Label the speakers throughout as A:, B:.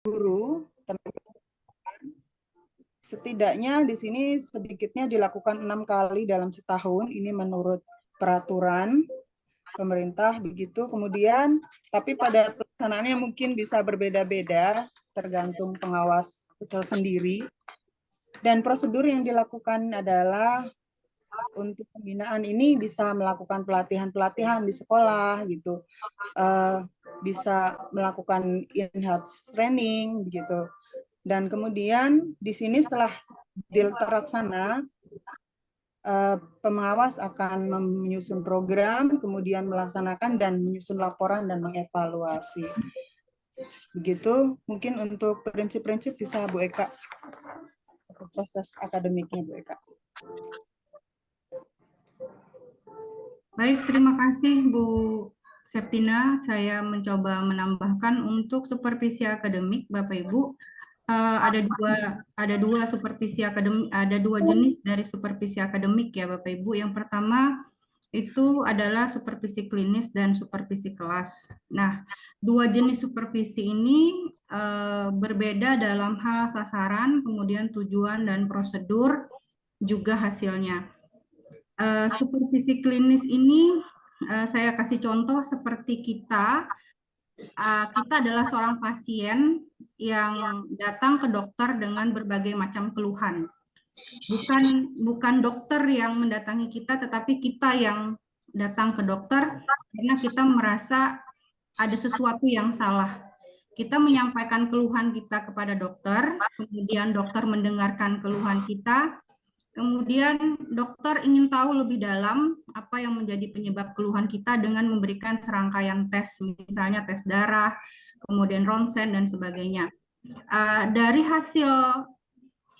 A: guru, setidaknya di sini sedikitnya dilakukan 6 kali dalam setahun. Ini menurut peraturan pemerintah begitu. Kemudian, tapi pada pelaksanaannya mungkin bisa berbeda-beda tergantung pengawas tersendiri. Dan prosedur yang dilakukan adalah untuk pembinaan ini bisa melakukan pelatihan-pelatihan di sekolah gitu, bisa melakukan in-house training begitu. Dan kemudian di sini setelah terlaksana, pengawas akan menyusun program, kemudian melaksanakan dan menyusun laporan dan mengevaluasi. Begitu mungkin untuk prinsip-prinsip bisa Bu Eka, proses akademiknya Bu Eka.
B: Baik, terima kasih Bu Septina. Saya mencoba menambahkan untuk supervisi akademik, Bapak Ibu. Ada dua supervisi akademik, ada dua jenis dari supervisi akademik ya Bapak Ibu. Yang pertama itu adalah supervisi klinis dan supervisi kelas. Nah, dua jenis supervisi ini berbeda dalam hal sasaran, kemudian tujuan dan prosedur, juga hasilnya. Supervisi klinis ini saya kasih contoh seperti kita adalah seorang pasien yang datang ke dokter dengan berbagai macam keluhan. Bukan dokter yang mendatangi kita, tetapi kita yang datang ke dokter karena kita merasa ada sesuatu yang salah. Kita menyampaikan keluhan kita kepada dokter, kemudian dokter mendengarkan keluhan kita, kemudian dokter ingin tahu lebih dalam apa yang menjadi penyebab keluhan kita dengan memberikan serangkaian tes, misalnya tes darah, kemudian ronsen dan sebagainya. Dari hasil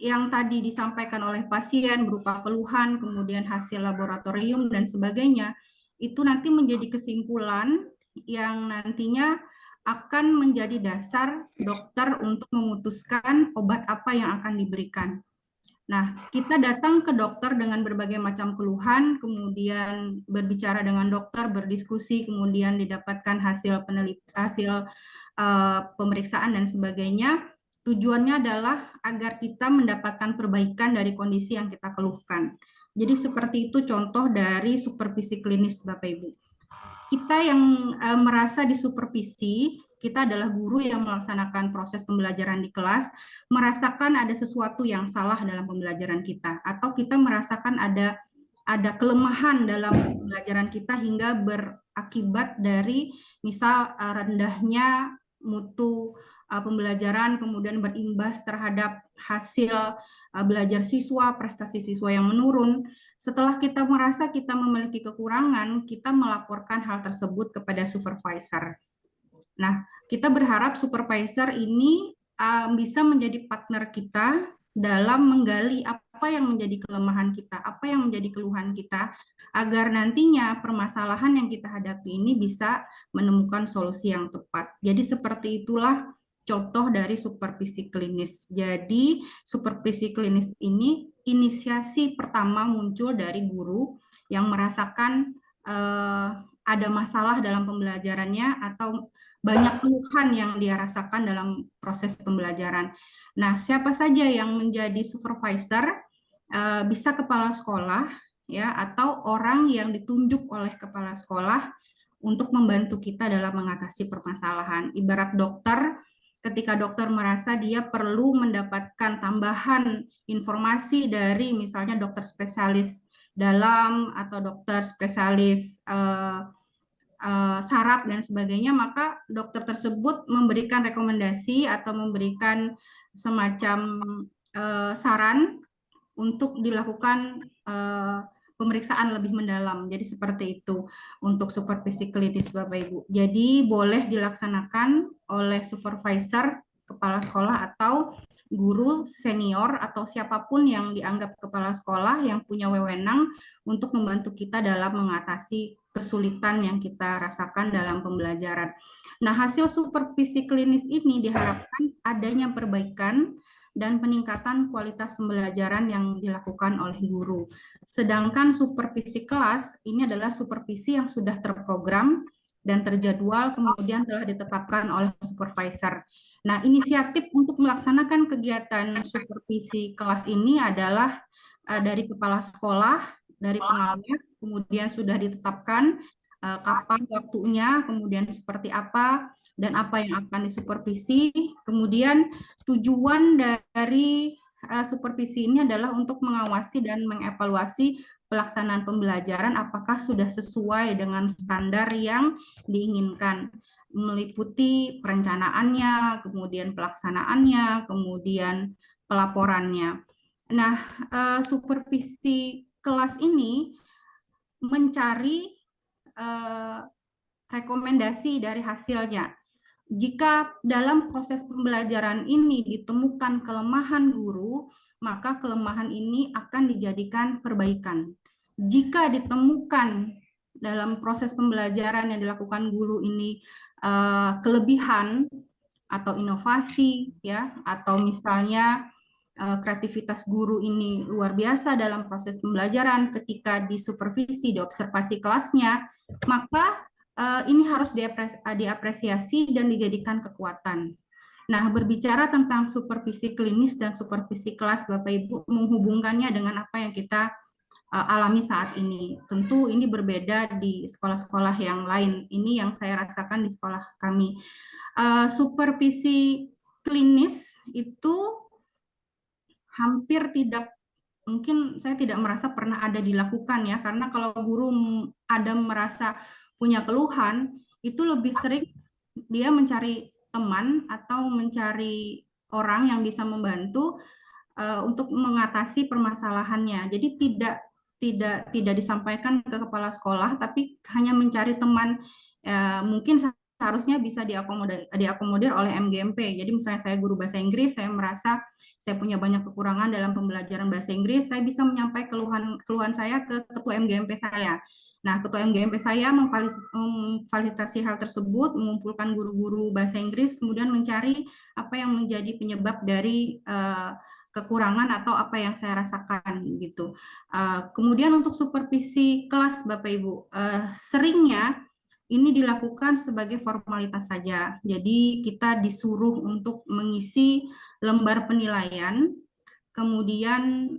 B: yang tadi disampaikan oleh pasien berupa keluhan, kemudian hasil laboratorium dan sebagainya, itu nanti menjadi kesimpulan yang nantinya akan menjadi dasar dokter untuk memutuskan obat apa yang akan diberikan. Nah, kita datang ke dokter dengan berbagai macam keluhan, kemudian berbicara dengan dokter, berdiskusi, kemudian didapatkan hasil pemeriksaan dan sebagainya. Tujuannya adalah agar kita mendapatkan perbaikan dari kondisi yang kita keluhkan. Jadi seperti itu contoh dari supervisi klinis, Bapak Ibu. Kita yang merasa disupervisi, kita adalah guru yang melaksanakan proses pembelajaran di kelas, merasakan ada sesuatu yang salah dalam pembelajaran kita, atau kita merasakan ada kelemahan dalam pembelajaran kita hingga berakibat dari misal rendahnya mutu pembelajaran, kemudian berimbas terhadap hasil belajar siswa, prestasi siswa yang menurun. Setelah kita merasa kita memiliki kekurangan, kita melaporkan hal tersebut kepada supervisor. Nah, kita berharap supervisor ini bisa menjadi partner kita dalam menggali apa yang menjadi kelemahan kita, apa yang menjadi keluhan kita, agar nantinya permasalahan yang kita hadapi ini bisa menemukan solusi yang tepat. Jadi seperti itulah contoh dari supervisi klinis. Jadi supervisi klinis ini inisiasi pertama muncul dari guru yang merasakan ada masalah dalam pembelajarannya atau banyak keluhan yang dia rasakan dalam proses pembelajaran. Nah, siapa saja yang menjadi supervisor, bisa kepala sekolah, ya, atau orang yang ditunjuk oleh kepala sekolah untuk membantu kita dalam mengatasi permasalahan. Ibarat dokter, ketika dokter merasa dia perlu mendapatkan tambahan informasi dari misalnya dokter spesialis dalam atau dokter spesialis saraf dan sebagainya, maka dokter tersebut memberikan rekomendasi atau memberikan semacam saran untuk dilakukan pemeriksaan lebih mendalam. Jadi seperti itu untuk supervisi klinis Bapak Ibu. Jadi boleh dilaksanakan oleh supervisor, kepala sekolah atau guru senior atau siapapun yang dianggap kepala sekolah yang punya wewenang untuk membantu kita dalam mengatasi kesulitan yang kita rasakan dalam pembelajaran. Nah, hasil supervisi klinis ini diharapkan adanya perbaikan dan peningkatan kualitas pembelajaran yang dilakukan oleh guru. Sedangkan supervisi kelas ini adalah supervisi yang sudah terprogram dan terjadwal, kemudian telah ditetapkan oleh supervisor. Nah, inisiatif untuk melaksanakan kegiatan supervisi kelas ini adalah dari kepala sekolah, dari pengawas, kemudian sudah ditetapkan kapan waktunya, kemudian seperti apa, dan apa yang akan disupervisi. Kemudian tujuan dari supervisi ini adalah untuk mengawasi dan mengevaluasi pelaksanaan pembelajaran apakah sudah sesuai dengan standar yang diinginkan, meliputi perencanaannya, kemudian pelaksanaannya, kemudian pelaporannya. Nah, supervisi kelas ini mencari rekomendasi dari hasilnya. Jika dalam proses pembelajaran ini ditemukan kelemahan guru, maka kelemahan ini akan dijadikan perbaikan. Jika ditemukan dalam proses pembelajaran yang dilakukan guru ini kelebihan atau inovasi, ya, atau misalnya kreativitas guru ini luar biasa dalam proses pembelajaran ketika disupervisi, diobservasi kelasnya, maka ini harus diapresiasi dan dijadikan kekuatan. Nah, berbicara tentang supervisi klinis dan supervisi kelas, Bapak Ibu, menghubungkannya dengan apa yang kita alami saat ini. Tentu ini berbeda di sekolah-sekolah yang lain. Ini yang saya rasakan di sekolah kami. Supervisi klinis itu hampir tidak, mungkin saya tidak merasa pernah ada dilakukan ya, karena kalau guru ada merasa punya keluhan, itu lebih sering dia mencari teman atau mencari orang yang bisa membantu untuk mengatasi permasalahannya. Jadi tidak disampaikan ke kepala sekolah, tapi hanya mencari teman, mungkin seharusnya bisa diakomodir oleh MGMP. Jadi misalnya saya guru bahasa Inggris, saya merasa saya punya banyak kekurangan dalam pembelajaran bahasa Inggris, saya bisa menyampaikan keluhan saya ke ketua MGMP saya. Nah, ketua MGMP saya memfasilitasi hal tersebut, mengumpulkan guru-guru bahasa Inggris, kemudian mencari apa yang menjadi penyebab dari kekurangan atau apa yang saya rasakan gitu. Kemudian untuk supervisi kelas, Bapak Ibu, seringnya ini dilakukan sebagai formalitas saja. Jadi kita disuruh untuk mengisi lembar penilaian, kemudian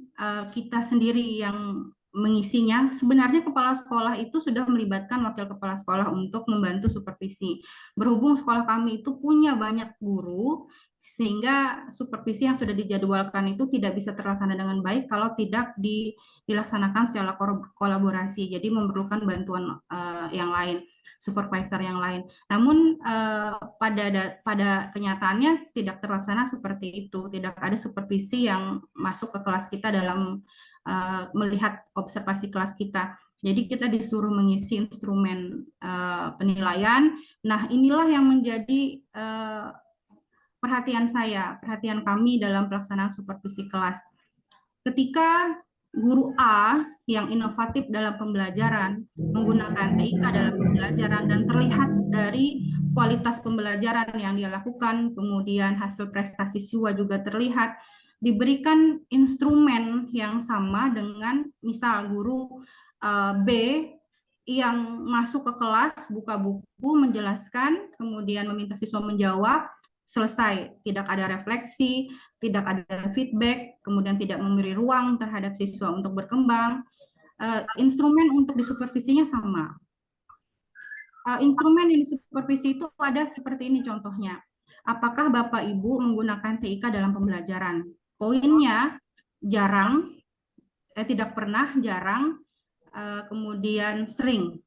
B: kita sendiri yang mengisinya. Sebenarnya kepala sekolah itu sudah melibatkan wakil kepala sekolah untuk membantu supervisi. Berhubung sekolah kami itu punya banyak guru, sehingga supervisi yang sudah dijadwalkan itu tidak bisa terlaksana dengan baik kalau tidak dilaksanakan secara kolaborasi. Jadi memerlukan bantuan yang lain, supervisor yang lain. Namun pada kenyataannya tidak terlaksana seperti itu. Tidak ada supervisi yang masuk ke kelas kita dalam melihat observasi kelas kita. Jadi kita disuruh mengisi instrumen penilaian. Nah, inilah yang menjadi perhatian kami dalam pelaksanaan supervisi kelas. Ketika guru A yang inovatif dalam pembelajaran, menggunakan TIK dalam pembelajaran, dan terlihat dari kualitas pembelajaran yang dia lakukan, kemudian hasil prestasi siswa juga terlihat, diberikan instrumen yang sama dengan misal guru B yang masuk ke kelas, buka buku, menjelaskan, kemudian meminta siswa menjawab, selesai, tidak ada refleksi, tidak ada feedback, kemudian tidak memberi ruang terhadap siswa untuk berkembang. Instrumen untuk disupervisinya sama. Instrumen yang disupervisi itu ada seperti ini contohnya. Apakah Bapak Ibu menggunakan TIK dalam pembelajaran? Poinnya jarang, tidak pernah, jarang, kemudian sering.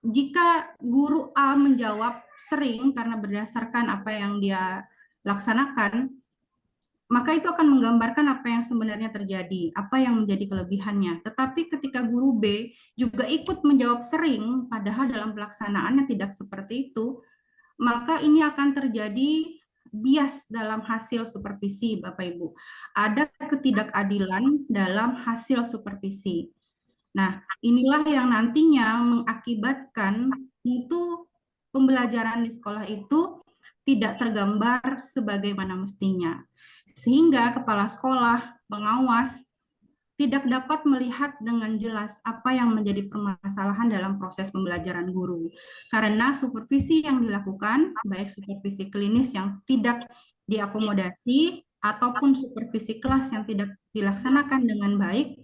B: Jika guru A menjawab sering karena berdasarkan apa yang dia laksanakan, maka itu akan menggambarkan apa yang sebenarnya terjadi, apa yang menjadi kelebihannya. Tetapi ketika guru B juga ikut menjawab sering, padahal dalam pelaksanaannya tidak seperti itu, maka ini akan terjadi bias dalam hasil supervisi, Bapak Ibu. Ada ketidakadilan dalam hasil supervisi. Nah, inilah yang nantinya mengakibatkan itu pembelajaran di sekolah itu tidak tergambar sebagaimana mestinya. Sehingga kepala sekolah, pengawas, tidak dapat melihat dengan jelas apa yang menjadi permasalahan dalam proses pembelajaran guru. Karena supervisi yang dilakukan, baik supervisi klinis yang tidak diakomodasi ataupun supervisi kelas yang tidak dilaksanakan dengan baik,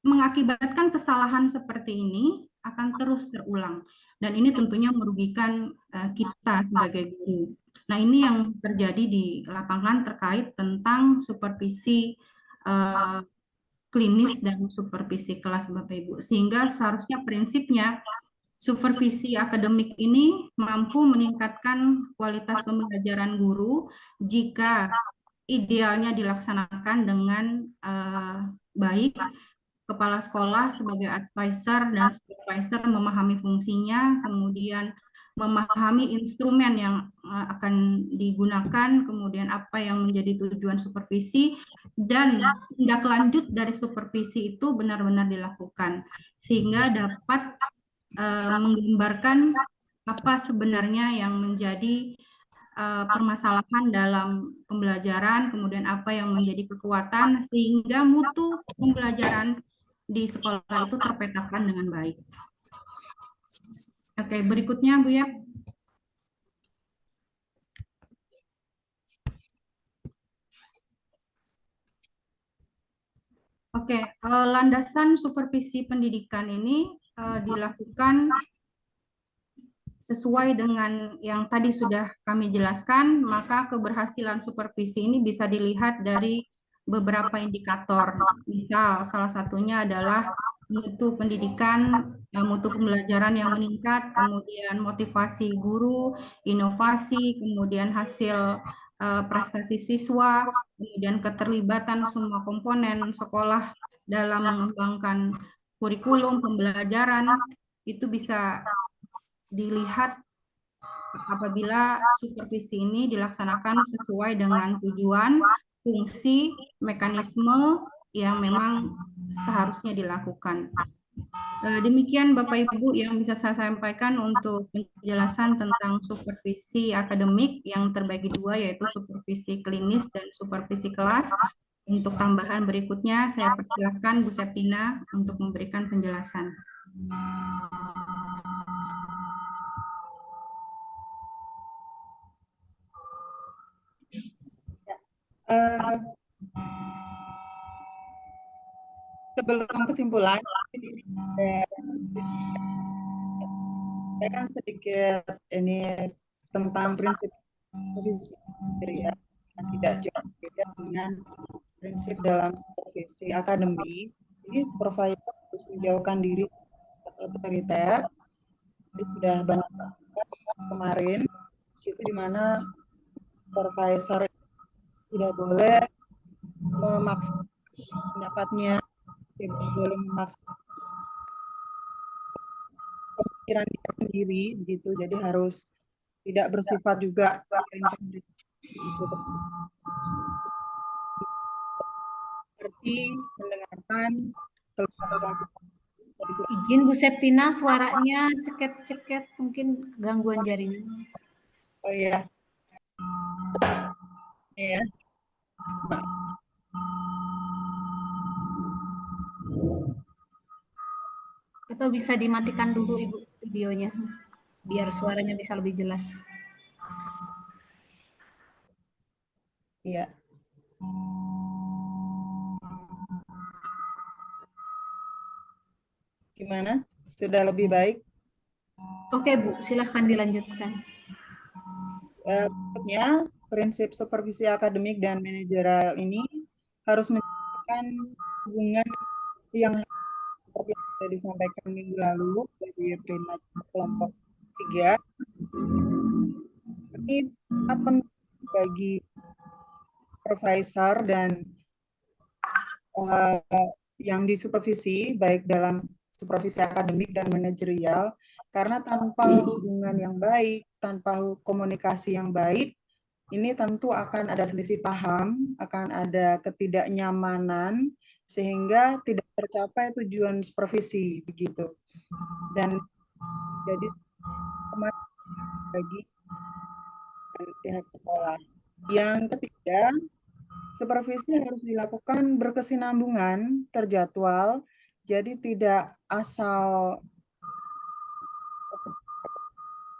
B: mengakibatkan kesalahan seperti ini akan terus terulang. Dan ini tentunya merugikan kita sebagai guru. Nah, ini yang terjadi di lapangan terkait tentang supervisi klinis dan supervisi kelas, Bapak Ibu. Sehingga seharusnya prinsipnya supervisi akademik ini mampu meningkatkan kualitas pembelajaran guru jika idealnya dilaksanakan dengan baik. Kepala sekolah sebagai advisor dan supervisor memahami fungsinya, kemudian memahami instrumen yang akan digunakan, kemudian apa yang menjadi tujuan supervisi, dan tindak lanjut dari supervisi itu benar-benar dilakukan, sehingga dapat menggambarkan apa sebenarnya yang menjadi permasalahan dalam pembelajaran, kemudian apa yang menjadi kekuatan, sehingga mutu pembelajaran di sekolah itu terpetakan dengan baik. Oke, berikutnya Bu ya. Oke, landasan supervisi pendidikan ini dilakukan sesuai dengan yang tadi sudah kami jelaskan, maka keberhasilan supervisi ini bisa dilihat dari beberapa indikator. Misal, salah satunya adalah mutu pendidikan, mutu pembelajaran yang meningkat, kemudian motivasi guru, inovasi, kemudian hasil prestasi siswa, kemudian keterlibatan semua komponen sekolah dalam mengembangkan kurikulum pembelajaran, itu bisa dilihat apabila supervisi ini dilaksanakan sesuai dengan tujuan, fungsi, mekanisme yang memang seharusnya dilakukan. Demikian Bapak Ibu yang bisa saya sampaikan untuk penjelasan tentang supervisi akademik yang terbagi dua, yaitu supervisi klinis dan supervisi kelas. Untuk tambahan berikutnya, saya persilakan Bu Septina untuk memberikan penjelasan.
A: Sebelum kesimpulan, saya kan sedikit ini tentang prinsip supervisi ya, tidak jauh beda dengan prinsip dalam supervisi akademik. Ini supervisor harus menjauhkan diri otoriter. Jadi sudah banyak kemarin itu di mana supervisor tidak boleh memaksa pendapatnya, tidak boleh memaksa pemikiran dia sendiri begitu. Jadi harus tidak bersifat juga seperti mendengarkan keluhan.
C: Izin Bu Septina, suaranya ceket-ceket, mungkin gangguan jaringan.
A: Oh iya. Iya.
C: Atau bisa dimatikan dulu Ibu videonya, biar suaranya bisa lebih jelas.
A: Iya. Gimana? Sudah lebih baik?
C: Oke Bu, silahkan dilanjutkan.
A: Berikutnya, prinsip supervisi akademik dan manajerial ini harus menciptakan hubungan yang seperti yang sudah disampaikan minggu lalu dari Prina kelompok 3. Ini sangat penting bagi supervisor dan yang disupervisi, baik dalam supervisi akademik dan manajerial, karena tanpa hubungan yang baik, tanpa komunikasi yang baik, ini tentu akan ada selisih paham, akan ada ketidaknyamanan, sehingga tidak tercapai tujuan supervisi begitu. Dan jadi kemarin bagi pihak sekolah. Yang ketiga, supervisi harus dilakukan berkesinambungan, terjadwal, jadi tidak asal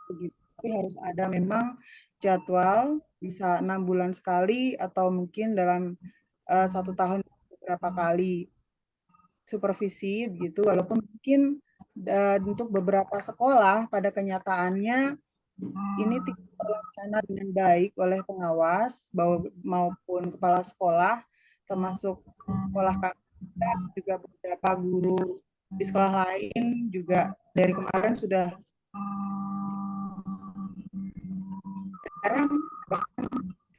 A: begitu, tapi harus ada memang jadwal, bisa 6 bulan sekali atau mungkin dalam 1 tahun beberapa kali supervisi begitu, walaupun mungkin untuk beberapa sekolah pada kenyataannya ini tidak terlaksana dengan baik oleh pengawas maupun kepala sekolah, termasuk sekolah kami juga beberapa guru di sekolah lain juga dari kemarin sudah sekarang bahkan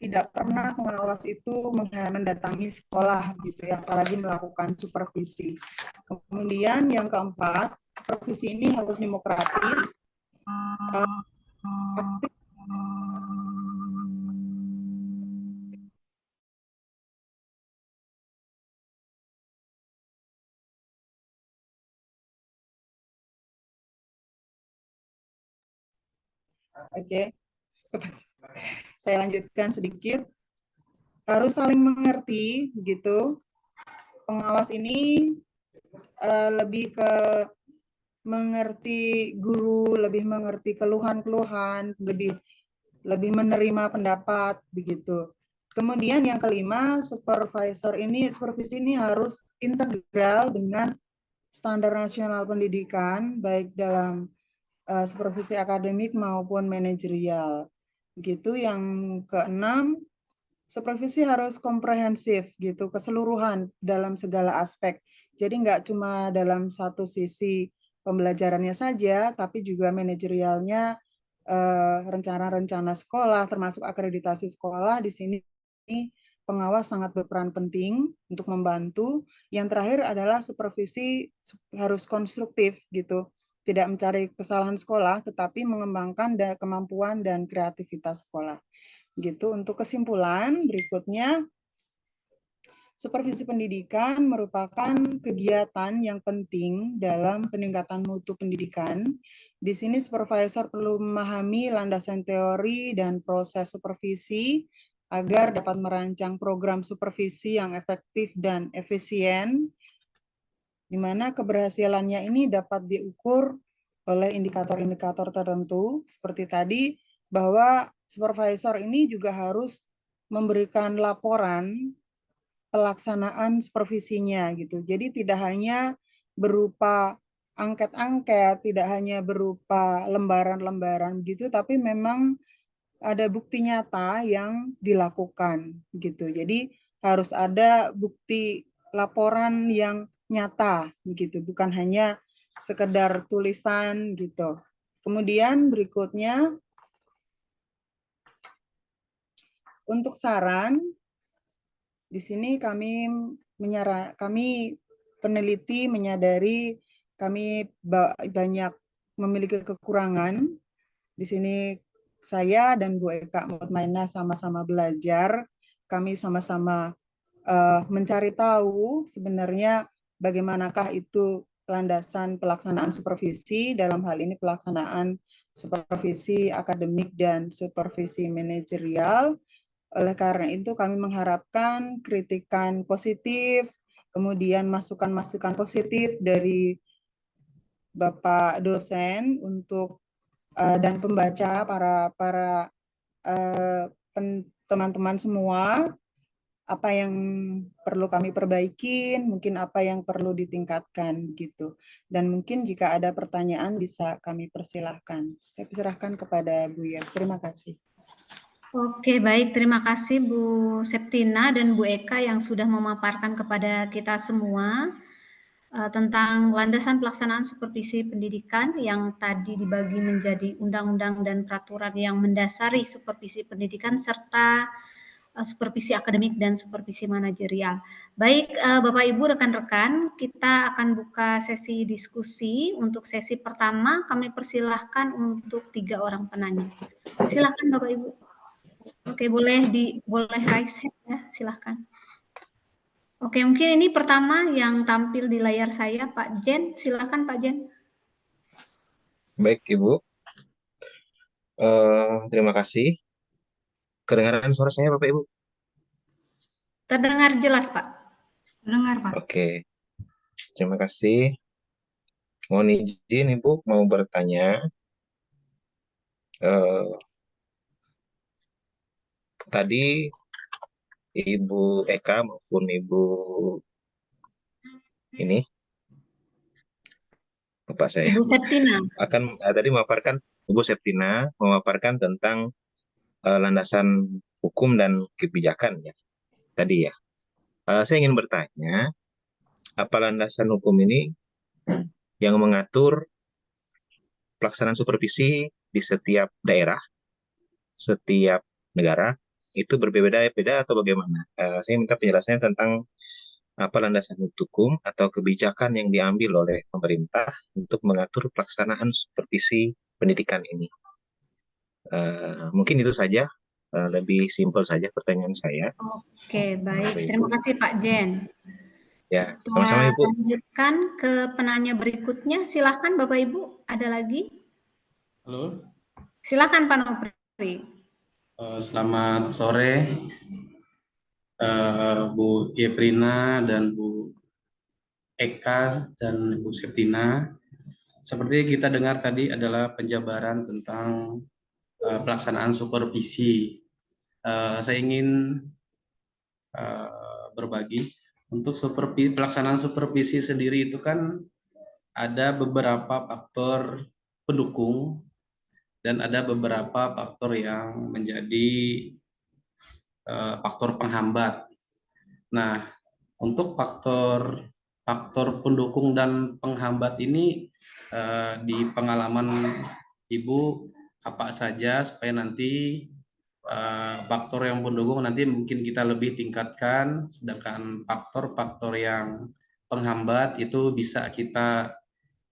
A: tidak pernah pengawas itu mendatangi sekolah gitu ya, apalagi melakukan supervisi. Kemudian yang keempat, supervisi ini harus demokratis, aktif. Oke, saya lanjutkan sedikit. Harus saling mengerti, gitu. Pengawas ini lebih ke mengerti guru, lebih mengerti keluhan-keluhan, lebih menerima pendapat, begitu. Kemudian yang kelima, supervisi ini harus integral dengan standar nasional pendidikan, baik dalam supervisi akademik maupun manajerial. Gitu. Yang keenam, supervisi harus komprehensif gitu, keseluruhan dalam segala aspek. Jadi nggak cuma dalam satu sisi pembelajarannya saja, tapi juga manajerialnya, rencana-rencana sekolah, termasuk akreditasi sekolah. Di sini pengawas sangat berperan penting untuk membantu. Yang terakhir adalah supervisi harus konstruktif gitu, tidak mencari kesalahan sekolah, tetapi mengembangkan kemampuan dan kreativitas sekolah. Gitu. Untuk kesimpulan berikutnya, supervisi pendidikan merupakan kegiatan yang penting dalam peningkatan mutu pendidikan. Di sini supervisor perlu memahami landasan teori dan proses supervisi agar dapat merancang program supervisi yang efektif dan efisien, di mana keberhasilannya ini dapat diukur oleh indikator-indikator tertentu, seperti tadi, bahwa supervisor ini juga harus memberikan laporan pelaksanaan supervisinya gitu. Jadi tidak hanya berupa angket-angket, tidak hanya berupa lembaran-lembaran gitu, tapi memang ada bukti nyata yang dilakukan gitu. Jadi harus ada bukti laporan yang nyata gitu, bukan hanya sekedar tulisan gitu. Kemudian berikutnya, untuk saran, di sini kami peneliti menyadari kami banyak memiliki kekurangan. Di sini saya dan Bu Eka Mutmainah sama-sama belajar. Kami sama-sama mencari tahu sebenarnya bagaimanakah itu landasan pelaksanaan supervisi, dalam hal ini pelaksanaan supervisi akademik dan supervisi manajerial. Oleh karena itu kami mengharapkan kritikan positif, kemudian masukan-masukan positif dari Bapak dosen untuk dan pembaca, para teman-teman semua, apa yang perlu kami perbaikin, mungkin apa yang perlu ditingkatkan gitu. Dan mungkin jika ada pertanyaan bisa kami persilahkan. Saya persilahkan kepada Bu Ya. Terima kasih.
C: Oke, baik. Terima kasih Bu Septina dan Bu Eka yang sudah memaparkan kepada kita semua tentang landasan pelaksanaan supervisi pendidikan yang tadi dibagi menjadi undang-undang dan peraturan yang mendasari supervisi pendidikan serta supervisi akademik dan supervisi manajerial. Baik, Bapak Ibu rekan-rekan, kita akan buka sesi diskusi. Untuk sesi pertama kami persilahkan untuk 3 orang penanya. Silakan Bapak Ibu. Oke, boleh raise hand ya, silakan. Oke, mungkin ini pertama yang tampil di layar saya, Pak Jen. Silakan Pak Jen.
D: Baik, Ibu. Terima kasih. Kedengaran suara saya, Bapak Ibu?
C: Terdengar jelas, Pak.
B: Terdengar, Pak.
D: Oke. Terima kasih. Mohon izin, Ibu, mau bertanya. tadi Ibu Eka maupun Ibu ini Bapak saya
C: Ibu Septina.
D: akan tadi memaparkan Ibu Septina memaparkan tentang landasan hukum dan kebijakan ya tadi ya. Saya ingin bertanya, apa landasan hukum ini yang mengatur pelaksanaan supervisi di setiap daerah, setiap negara itu berbeda-beda atau bagaimana? Saya minta penjelasannya tentang apa landasan hukum atau kebijakan yang diambil oleh pemerintah untuk mengatur pelaksanaan supervisi pendidikan ini. Mungkin itu saja, lebih simpel saja pertanyaan saya.
C: Oke, baik.
D: Bapak,
C: Terima
D: Ibu.
C: kasih Pak Jen.
D: Ya,
C: Kita
D: sama-sama Ibu.
C: lanjutkan ke penanya berikutnya. Silahkan Bapak Ibu, ada lagi?
E: Halo,
C: Silahkan Pak Nopri.
E: selamat sore Bu Yeprina dan Bu Eka dan Bu Septina. Seperti kita dengar tadi adalah penjabaran tentang pelaksanaan supervisi. Saya ingin berbagi untuk pelaksanaan supervisi sendiri itu kan ada beberapa faktor pendukung dan ada beberapa faktor yang menjadi faktor penghambat. Nah, untuk faktor pendukung dan penghambat ini di pengalaman Ibu apa saja supaya nanti faktor yang pendukung nanti mungkin kita lebih tingkatkan, sedangkan faktor-faktor yang penghambat itu bisa kita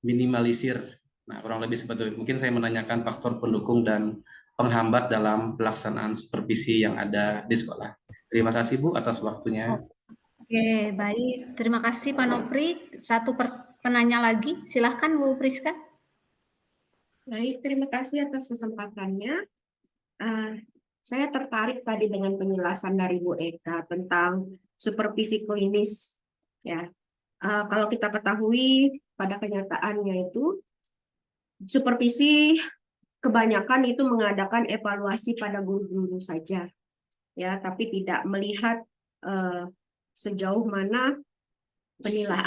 E: minimalisir. Nah, kurang lebih seperti itu. Mungkin saya menanyakan faktor pendukung dan penghambat dalam pelaksanaan supervisi yang ada di sekolah. Terima kasih Bu atas waktunya.
C: Oke, baik. Terima kasih Pak Nopri. Satu penanya lagi. Silahkan Bu Priska.
F: Baik, terima kasih atas kesempatannya. Saya tertarik tadi dengan penjelasan dari Bu Eka tentang supervisi klinis. Ya, kalau kita ketahui pada kenyataannya itu supervisi kebanyakan itu mengadakan evaluasi pada guru-guru saja, ya, tapi tidak melihat sejauh mana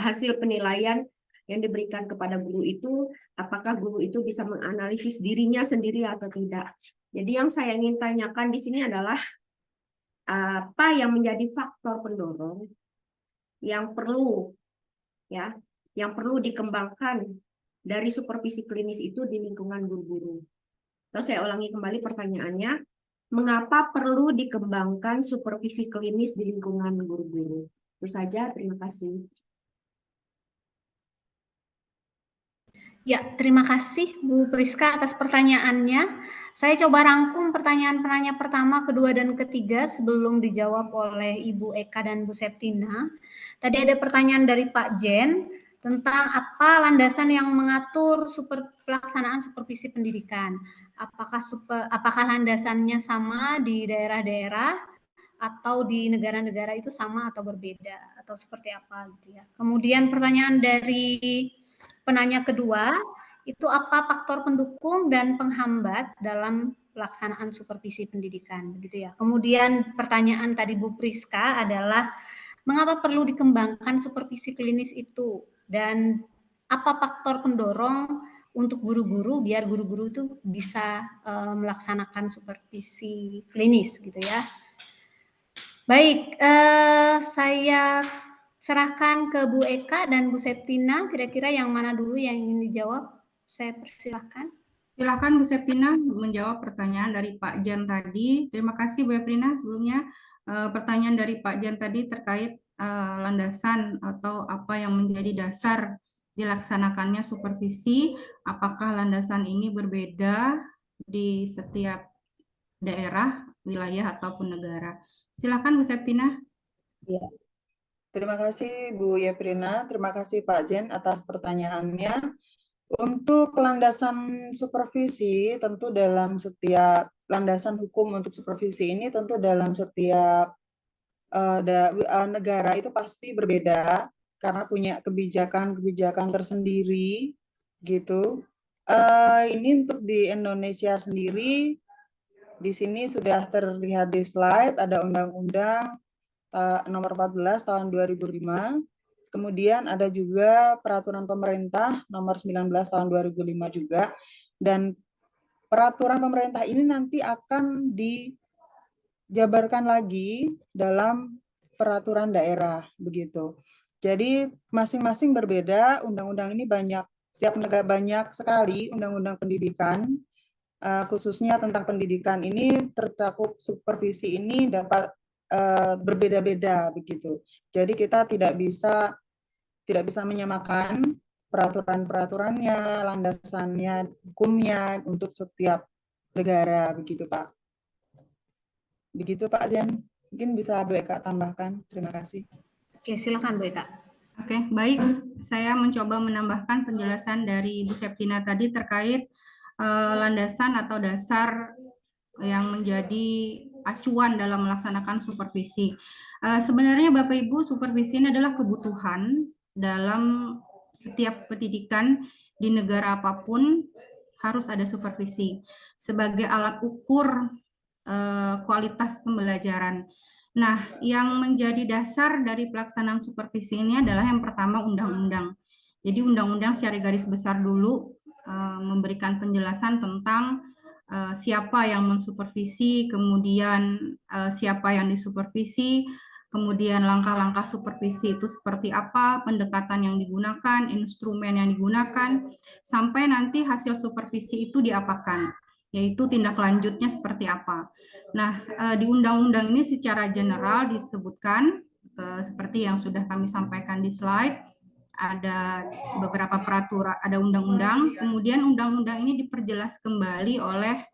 F: hasil penilaian yang diberikan kepada guru itu, apakah guru itu bisa menganalisis dirinya sendiri atau tidak. Jadi yang saya ingin tanyakan di sini adalah apa yang menjadi faktor pendorong yang perlu dikembangkan dari supervisi klinis itu di lingkungan guru-guru. Terus saya ulangi kembali pertanyaannya, mengapa perlu dikembangkan supervisi klinis di lingkungan guru-guru? Itu saja, terima kasih.
C: Ya, terima kasih Bu Priska atas pertanyaannya. Saya coba rangkum pertanyaan-pertanyaan pertama, kedua, dan ketiga sebelum dijawab oleh Ibu Eka dan Bu Septina. Tadi ada pertanyaan dari Pak Jen tentang apa landasan yang mengatur pelaksanaan supervisi pendidikan. Apakah landasannya sama di daerah-daerah atau di negara-negara itu sama atau berbeda atau seperti apa gitu ya. Kemudian pertanyaan dari penanya kedua, itu apa faktor pendukung dan penghambat dalam pelaksanaan supervisi pendidikan, begitu ya. Kemudian pertanyaan tadi Bu Priska adalah mengapa perlu dikembangkan supervisi klinis itu dan apa faktor pendorong untuk guru-guru biar guru-guru itu bisa melaksanakan supervisi klinis gitu ya. Baik, saya serahkan ke Bu Eka dan Bu Septina, kira-kira yang mana dulu yang ingin dijawab? Saya persilahkan.
B: Silakan Bu Septina menjawab pertanyaan dari Pak Jan tadi. Terima kasih Bu Eprina sebelumnya. Pertanyaan dari Pak Jan tadi terkait landasan atau apa yang menjadi dasar dilaksanakannya supervisi. Apakah landasan ini berbeda di setiap daerah, wilayah, ataupun negara? Silakan Bu Septina.
A: Ya. Terima kasih Bu Yeprina, terima kasih Pak Jen atas pertanyaannya. Untuk landasan supervisi, tentu dalam setiap landasan hukum untuk supervisi ini tentu dalam setiap negara itu pasti berbeda karena punya kebijakan-kebijakan tersendiri gitu. Ini untuk di Indonesia sendiri Di sini sudah terlihat di slide ada Undang-Undang Nomor 14 Tahun 2005. Kemudian ada juga Peraturan Pemerintah Nomor 19 Tahun 2005 juga. Dan peraturan pemerintah ini nanti akan dijabarkan lagi dalam peraturan daerah begitu. Jadi masing-masing berbeda. Undang-undang ini setiap negara banyak sekali undang-undang pendidikan. Khususnya tentang pendidikan ini tercakup supervisi ini dapat berbeda-beda begitu. Jadi kita tidak bisa menyamakan peraturan-peraturannya, landasannya, hukumnya untuk setiap negara begitu Pak. Begitu Pak Zen. Mungkin bisa Bu Eka tambahkan. Terima kasih.
C: Oke, silakan Bu Eka.
B: Oke, baik. Saya mencoba menambahkan penjelasan dari Bu Septina tadi terkait landasan atau dasar yang menjadi acuan dalam melaksanakan supervisi. Sebenarnya Bapak Ibu, supervisi ini adalah kebutuhan dalam setiap pendidikan di negara apapun harus ada supervisi sebagai alat ukur kualitas pembelajaran. Nah, yang menjadi dasar dari pelaksanaan supervisi ini adalah yang pertama undang-undang. Jadi undang-undang secara garis besar dulu memberikan penjelasan tentang siapa yang mensupervisi, kemudian siapa yang disupervisi, kemudian langkah-langkah supervisi itu seperti apa, pendekatan yang digunakan, instrumen yang digunakan, sampai nanti hasil supervisi itu diapakan, yaitu tindak lanjutnya seperti apa. Nah, di undang-undang ini secara general disebutkan, seperti yang sudah kami sampaikan di slide, ada beberapa peraturan, ada undang-undang, kemudian undang-undang ini diperjelas kembali oleh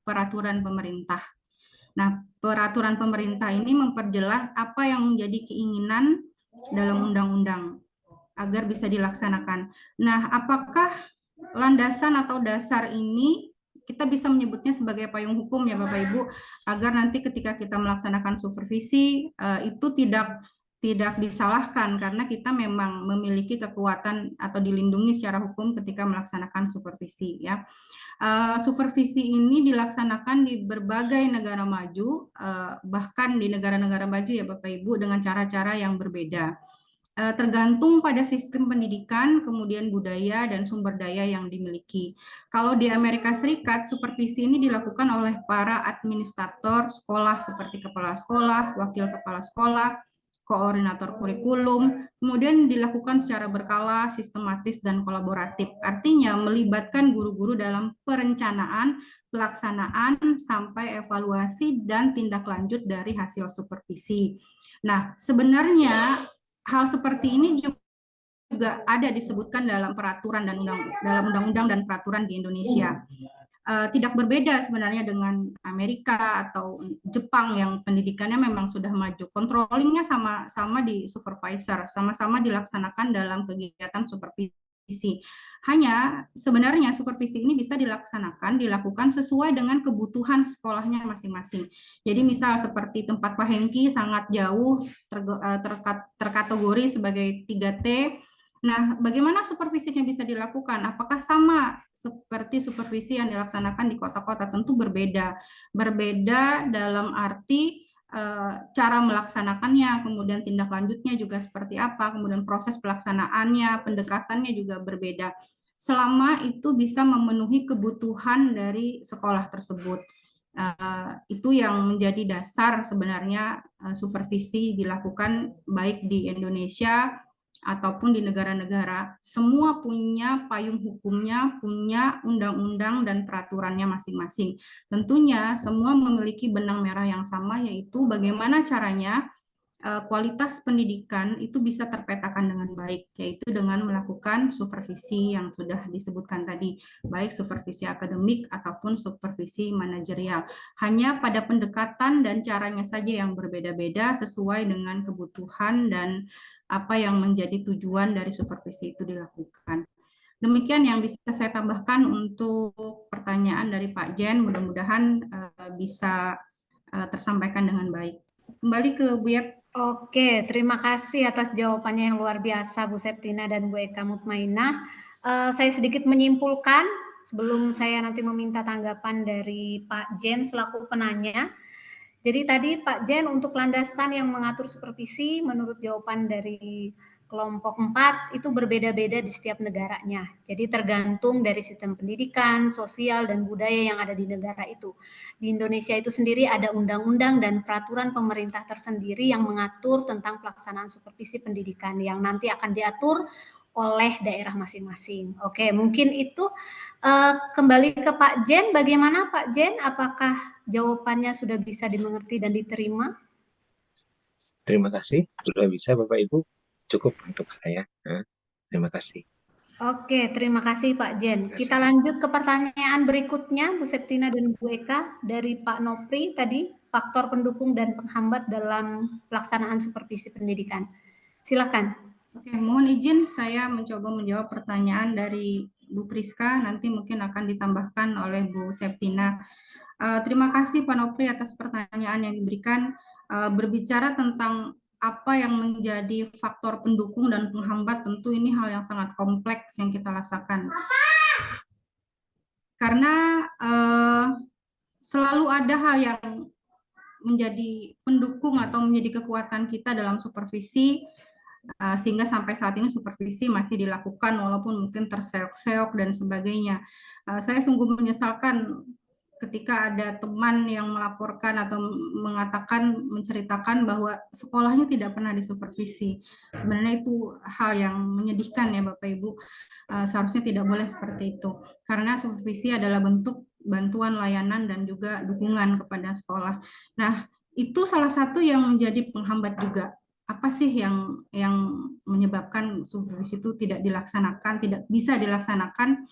B: peraturan pemerintah. Nah, peraturan pemerintah ini memperjelas apa yang menjadi keinginan dalam undang-undang agar bisa dilaksanakan. Nah, apakah landasan atau dasar ini kita bisa menyebutnya sebagai payung hukum ya Bapak Ibu, agar nanti ketika kita melaksanakan supervisi itu tidak disalahkan karena kita memang memiliki kekuatan atau dilindungi secara hukum ketika melaksanakan supervisi ya. Supervisi ini dilaksanakan di berbagai negara maju, bahkan di negara-negara maju ya Bapak Ibu dengan cara-cara yang berbeda. Tergantung pada sistem pendidikan, kemudian budaya dan sumber daya yang dimiliki. Kalau di Amerika Serikat, supervisi ini dilakukan oleh para administrator sekolah seperti kepala sekolah, wakil kepala sekolah, koordinator kurikulum, kemudian dilakukan secara berkala, sistematis, dan kolaboratif. Artinya melibatkan guru-guru dalam perencanaan, pelaksanaan, sampai evaluasi dan tindak lanjut dari hasil supervisi. Nah, sebenarnya hal seperti ini juga ada disebutkan dalam peraturan dan dalam undang-undang dan peraturan di Indonesia. Tidak berbeda sebenarnya dengan Amerika atau Jepang yang pendidikannya memang sudah maju. Controllingnya sama di supervisor, sama-sama dilaksanakan dalam kegiatan supervisi. Hanya sebenarnya supervisi ini bisa dilakukan sesuai dengan kebutuhan sekolahnya masing-masing. Jadi misal seperti tempat Pak Hengki sangat jauh terkategori sebagai 3T. Nah, bagaimana supervisinya bisa dilakukan? Apakah sama seperti supervisi yang dilaksanakan di kota-kota? Tentu berbeda. Berbeda dalam arti cara melaksanakannya, kemudian tindak lanjutnya juga seperti apa, kemudian proses pelaksanaannya, pendekatannya juga berbeda. Selama itu bisa memenuhi kebutuhan dari sekolah tersebut. Itu yang menjadi dasar sebenarnya supervisi dilakukan baik di Indonesia ataupun di negara-negara, semua punya payung hukumnya, punya undang-undang dan peraturannya masing-masing. Tentunya semua memiliki benang merah yang sama, yaitu bagaimana caranya kualitas pendidikan itu bisa terpetakan dengan baik, yaitu dengan melakukan supervisi yang sudah disebutkan tadi, baik supervisi akademik ataupun supervisi manajerial. Hanya pada pendekatan dan caranya saja yang berbeda-beda sesuai dengan kebutuhan dan apa yang menjadi tujuan dari supervisi itu dilakukan. Demikian yang bisa saya tambahkan untuk pertanyaan dari Pak Jen, mudah-mudahan bisa tersampaikan dengan baik. Kembali ke Bu Yep.
C: Oke, terima kasih atas jawabannya yang luar biasa Bu Septina dan Bu Eka Mutmainah. Saya sedikit menyimpulkan sebelum saya nanti meminta tanggapan dari Pak Jen selaku penanya. Jadi tadi Pak Jen untuk landasan yang mengatur supervisi menurut jawaban dari kelompok 4 itu berbeda-beda di setiap negaranya. Jadi tergantung dari sistem pendidikan, sosial, dan budaya yang ada di negara itu. Di Indonesia itu sendiri ada undang-undang dan peraturan pemerintah tersendiri yang mengatur tentang pelaksanaan supervisi pendidikan yang nanti akan diatur oleh daerah masing-masing. Oke, mungkin itu kembali ke Pak Jen. Bagaimana Pak Jen? Apakah jawabannya sudah bisa dimengerti dan diterima?
D: Terima kasih, sudah bisa Bapak Ibu. Cukup untuk saya. Terima kasih.
C: Oke, terima kasih Pak Jen. Kita lanjut ke pertanyaan berikutnya, Bu Septina dan Bu Eka, dari Pak Nopri tadi, faktor pendukung dan penghambat dalam pelaksanaan supervisi pendidikan. Silakan.
B: Oke, mohon izin saya mencoba menjawab pertanyaan dari Bu Priska, nanti mungkin akan ditambahkan oleh Bu Septina. Terima kasih Pak Nopri atas pertanyaan yang diberikan. Berbicara tentang apa yang menjadi faktor pendukung dan penghambat, tentu ini hal yang sangat kompleks yang kita rasakan. Karena selalu ada hal yang menjadi pendukung atau menjadi kekuatan kita dalam supervisi, sehingga sampai saat ini supervisi masih dilakukan walaupun mungkin terseok-seok dan sebagainya. Saya sungguh menyesalkan ketika ada teman yang melaporkan atau mengatakan, menceritakan bahwa sekolahnya tidak pernah disupervisi. Sebenarnya itu hal yang menyedihkan ya Bapak Ibu. Seharusnya tidak boleh seperti itu. Karena supervisi adalah bentuk bantuan layanan dan juga dukungan kepada sekolah. Nah, itu salah satu yang menjadi penghambat juga. Apa sih yang menyebabkan supervisi itu tidak dilaksanakan, tidak bisa dilaksanakan,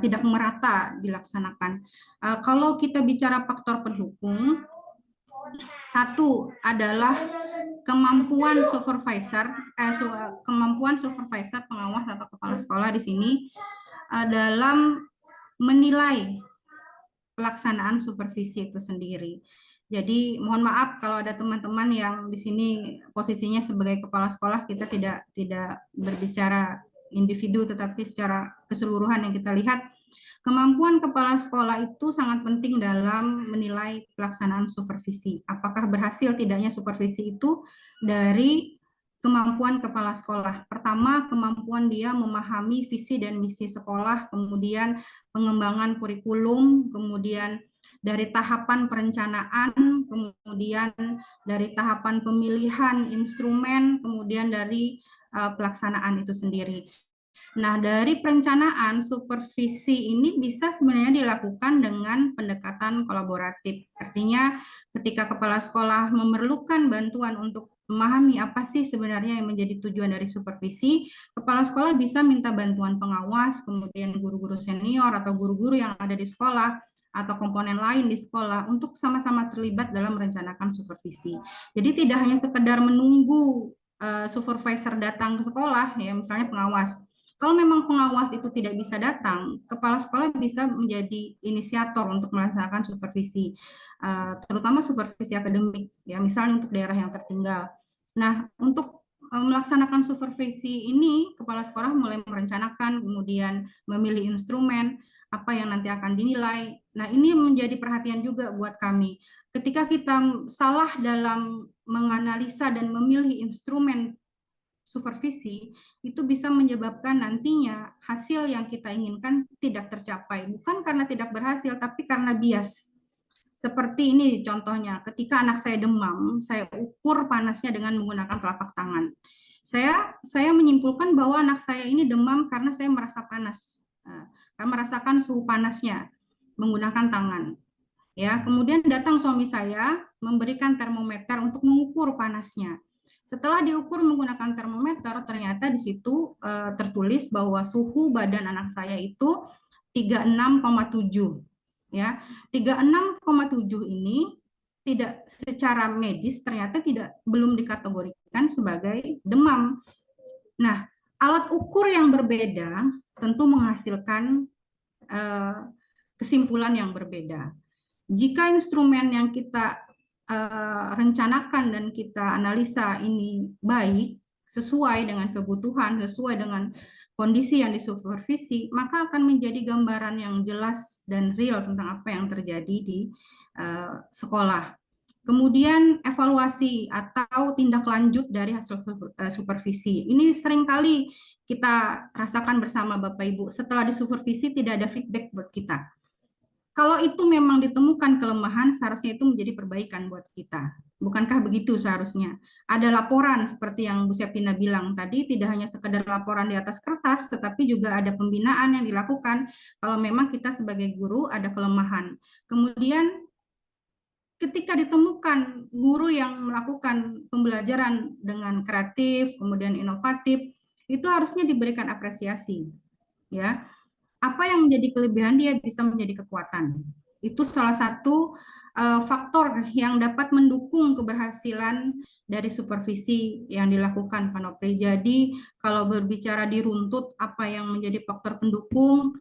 B: tidak merata dilaksanakan. Kalau kita bicara faktor pendukung, satu adalah kemampuan supervisor pengawas atau kepala sekolah di sini dalam menilai pelaksanaan supervisi itu sendiri. Jadi mohon maaf kalau ada teman-teman yang di sini posisinya sebagai kepala sekolah, kita tidak berbicara individu tetapi secara keseluruhan yang kita lihat, kemampuan kepala sekolah itu sangat penting dalam menilai pelaksanaan supervisi. Apakah berhasil tidaknya supervisi itu dari kemampuan kepala sekolah. Pertama, kemampuan dia memahami visi dan misi sekolah, kemudian pengembangan kurikulum, kemudian dari tahapan perencanaan, kemudian dari tahapan pemilihan instrumen, kemudian dari pelaksanaan itu sendiri. Nah, dari perencanaan supervisi ini bisa sebenarnya dilakukan dengan pendekatan kolaboratif. Artinya, ketika kepala sekolah memerlukan bantuan untuk memahami apa sih sebenarnya yang menjadi tujuan dari supervisi, kepala sekolah bisa minta bantuan pengawas, kemudian guru-guru senior atau guru-guru yang ada di sekolah, atau komponen lain di sekolah untuk sama-sama terlibat dalam merencanakan supervisi. Jadi tidak hanya sekedar menunggu supervisor datang ke sekolah, ya misalnya pengawas. Kalau memang pengawas itu tidak bisa datang, kepala sekolah bisa menjadi inisiator untuk melaksanakan supervisi, terutama supervisi akademik, ya misalnya untuk daerah yang tertinggal. Nah, untuk melaksanakan supervisi ini, kepala sekolah mulai merencanakan, kemudian memilih instrumen, apa yang nanti akan dinilai. Nah, ini menjadi perhatian juga buat kami. Ketika kita salah dalam menganalisa dan memilih instrumen supervisi, itu bisa menyebabkan nantinya hasil yang kita inginkan tidak tercapai. Bukan karena tidak berhasil, tapi karena bias. Seperti ini contohnya, ketika anak saya demam, saya ukur panasnya dengan menggunakan telapak tangan. Saya menyimpulkan bahwa anak saya ini demam karena saya merasa panas. Saya merasakan suhu panasnya menggunakan tangan. Ya, kemudian datang suami saya memberikan termometer untuk mengukur panasnya. Setelah diukur menggunakan termometer, ternyata di situ tertulis bahwa suhu badan anak saya itu 36,7. Ya, 36,7 ini tidak secara medis ternyata belum dikategorikan sebagai demam. Nah, alat ukur yang berbeda tentu menghasilkan kesimpulan yang berbeda. Jika instrumen yang kita rencanakan dan kita analisa ini baik, sesuai dengan kebutuhan, sesuai dengan kondisi yang disupervisi, maka akan menjadi gambaran yang jelas dan real tentang apa yang terjadi di sekolah. Kemudian evaluasi atau tindak lanjut dari hasil supervisi. Ini seringkali kita rasakan bersama Bapak Ibu. Setelah disupervisi tidak ada feedback buat kita. Kalau itu memang ditemukan kelemahan, seharusnya itu menjadi perbaikan buat kita. Bukankah begitu seharusnya? Ada laporan seperti yang Bu Septina bilang tadi, tidak hanya sekedar laporan di atas kertas, tetapi juga ada pembinaan yang dilakukan kalau memang kita sebagai guru ada kelemahan. Kemudian ketika ditemukan guru yang melakukan pembelajaran dengan kreatif, kemudian inovatif, itu harusnya diberikan apresiasi. Ya, apa yang menjadi kelebihan dia bisa menjadi kekuatan. Itu salah satu faktor yang dapat mendukung keberhasilan dari supervisi yang dilakukan Panopri. Jadi kalau berbicara diruntut apa yang menjadi faktor pendukung,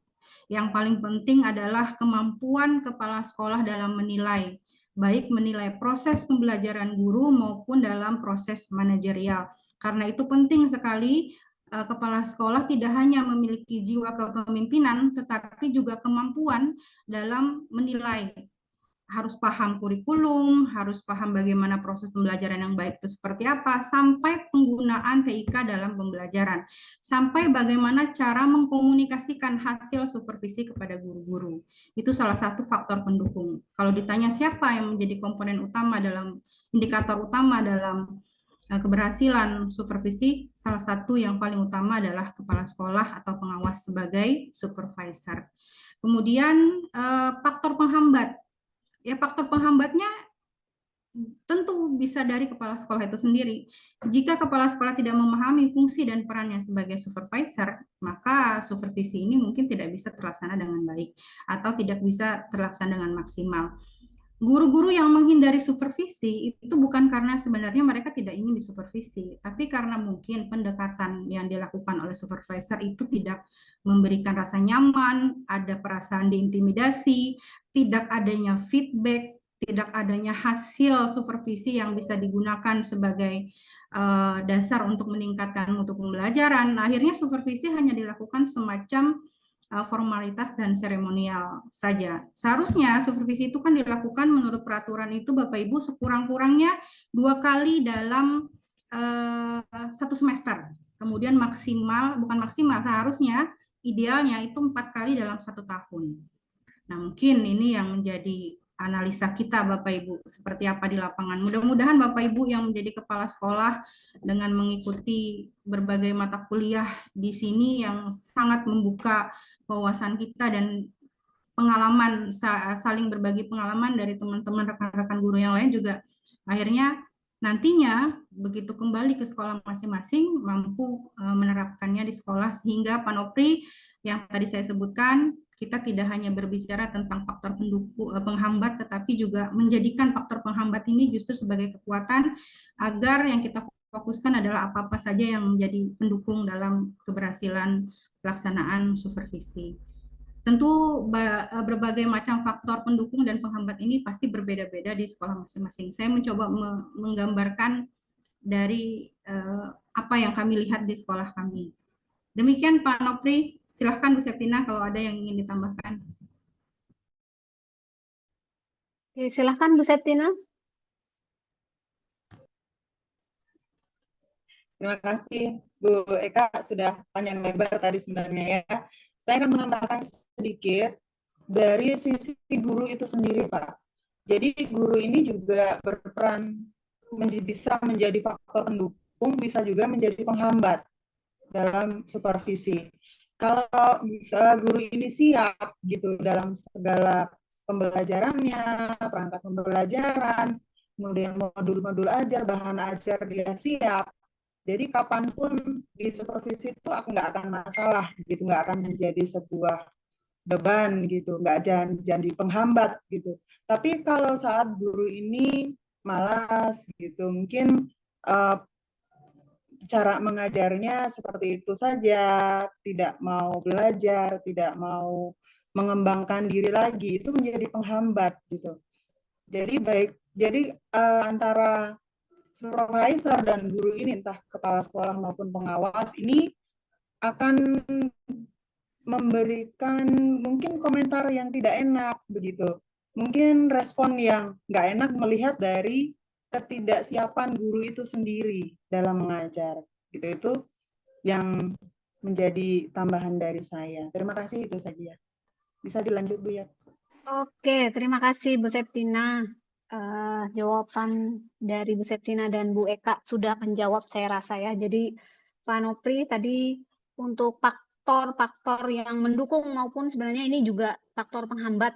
B: yang paling penting adalah kemampuan kepala sekolah dalam menilai, baik menilai proses pembelajaran guru maupun dalam proses manajerial. Karena itu penting sekali kepala sekolah tidak hanya memiliki jiwa kepemimpinan, tetapi juga kemampuan dalam menilai. Harus paham kurikulum, harus paham bagaimana proses pembelajaran yang baik itu seperti apa, sampai penggunaan TIK dalam pembelajaran, sampai bagaimana cara mengkomunikasikan hasil supervisi kepada guru-guru. Itu salah satu faktor pendukung. Kalau ditanya siapa yang menjadi komponen utama dalam indikator utama dalam keberhasilan supervisi, salah satu yang paling utama adalah kepala sekolah atau pengawas sebagai supervisor. Kemudian faktor penghambat. Ya, faktor penghambatnya tentu bisa dari kepala sekolah itu sendiri. Jika kepala sekolah tidak memahami fungsi dan perannya sebagai supervisor, maka supervisi ini mungkin tidak bisa terlaksana dengan baik atau tidak bisa terlaksana dengan maksimal. Guru-guru yang menghindari supervisi itu bukan karena sebenarnya mereka tidak ingin disupervisi, tapi karena mungkin pendekatan yang dilakukan oleh supervisor itu tidak memberikan rasa nyaman, ada perasaan diintimidasi, tidak adanya feedback, tidak adanya hasil supervisi yang bisa digunakan sebagai dasar untuk meningkatkan mutu pembelajaran. Nah, akhirnya supervisi hanya dilakukan semacam formalitas dan seremonial saja. Seharusnya supervisi itu kan dilakukan menurut peraturan itu Bapak Ibu sekurang-kurangnya 2 kali dalam 1 semester. Kemudian maksimal, bukan maksimal, seharusnya idealnya itu 4 kali dalam 1 tahun. Nah, mungkin ini yang menjadi analisa kita Bapak Ibu, seperti apa di lapangan. Mudah-mudahan Bapak Ibu yang menjadi kepala sekolah dengan mengikuti berbagai mata kuliah di sini yang sangat membuka wawasan kita dan pengalaman, saling berbagi pengalaman dari teman-teman rekan-rekan guru yang lain juga akhirnya nantinya begitu kembali ke sekolah masing-masing mampu menerapkannya di sekolah sehingga Panopri yang tadi saya sebutkan kita tidak hanya berbicara tentang faktor pendukung penghambat tetapi juga menjadikan faktor penghambat ini justru sebagai kekuatan agar yang kita fokuskan adalah apa-apa saja yang menjadi pendukung dalam keberhasilan pelaksanaan supervisi. Tentu berbagai macam faktor pendukung dan penghambat ini pasti berbeda-beda di sekolah masing-masing. Saya mencoba menggambarkan dari apa yang kami lihat di sekolah kami. Demikian Pak Nopri, silahkan Bu Septina kalau ada yang ingin ditambahkan.
C: Oke, silahkan Bu Septina.
A: Terima kasih Bu Eka sudah panjang lebar tadi sebenarnya ya. Saya akan menambahkan sedikit dari sisi guru itu sendiri Pak. Jadi guru ini juga berperan bisa menjadi faktor pendukung, bisa juga menjadi penghambat dalam supervisi. Kalau bisa guru ini siap gitu dalam segala pembelajarannya, perangkat pembelajaran, kemudian modul-modul ajar, bahan ajar dia siap. Jadi kapanpun di supervisi itu aku nggak akan masalah gitu, nggak akan menjadi sebuah beban gitu, nggak jadi penghambat gitu. Tapi kalau saat guru ini malas gitu, mungkin cara mengajarnya seperti itu saja, tidak mau belajar, tidak mau mengembangkan diri lagi, itu menjadi penghambat gitu. Jadi antara supervisor dan guru ini entah kepala sekolah maupun pengawas ini akan memberikan mungkin komentar yang tidak enak begitu. Mungkin respon yang nggak enak melihat dari ketidaksiapan guru itu sendiri dalam mengajar. Gitu, itu yang menjadi tambahan dari saya. Terima kasih, itu saja. Bisa dilanjut, Bu ya.
C: Oke, terima kasih Bu Septina. Jawaban dari Bu Septina dan Bu Eka sudah menjawab saya rasa ya. Jadi Pak Nopri tadi untuk faktor-faktor yang mendukung maupun sebenarnya ini juga faktor penghambat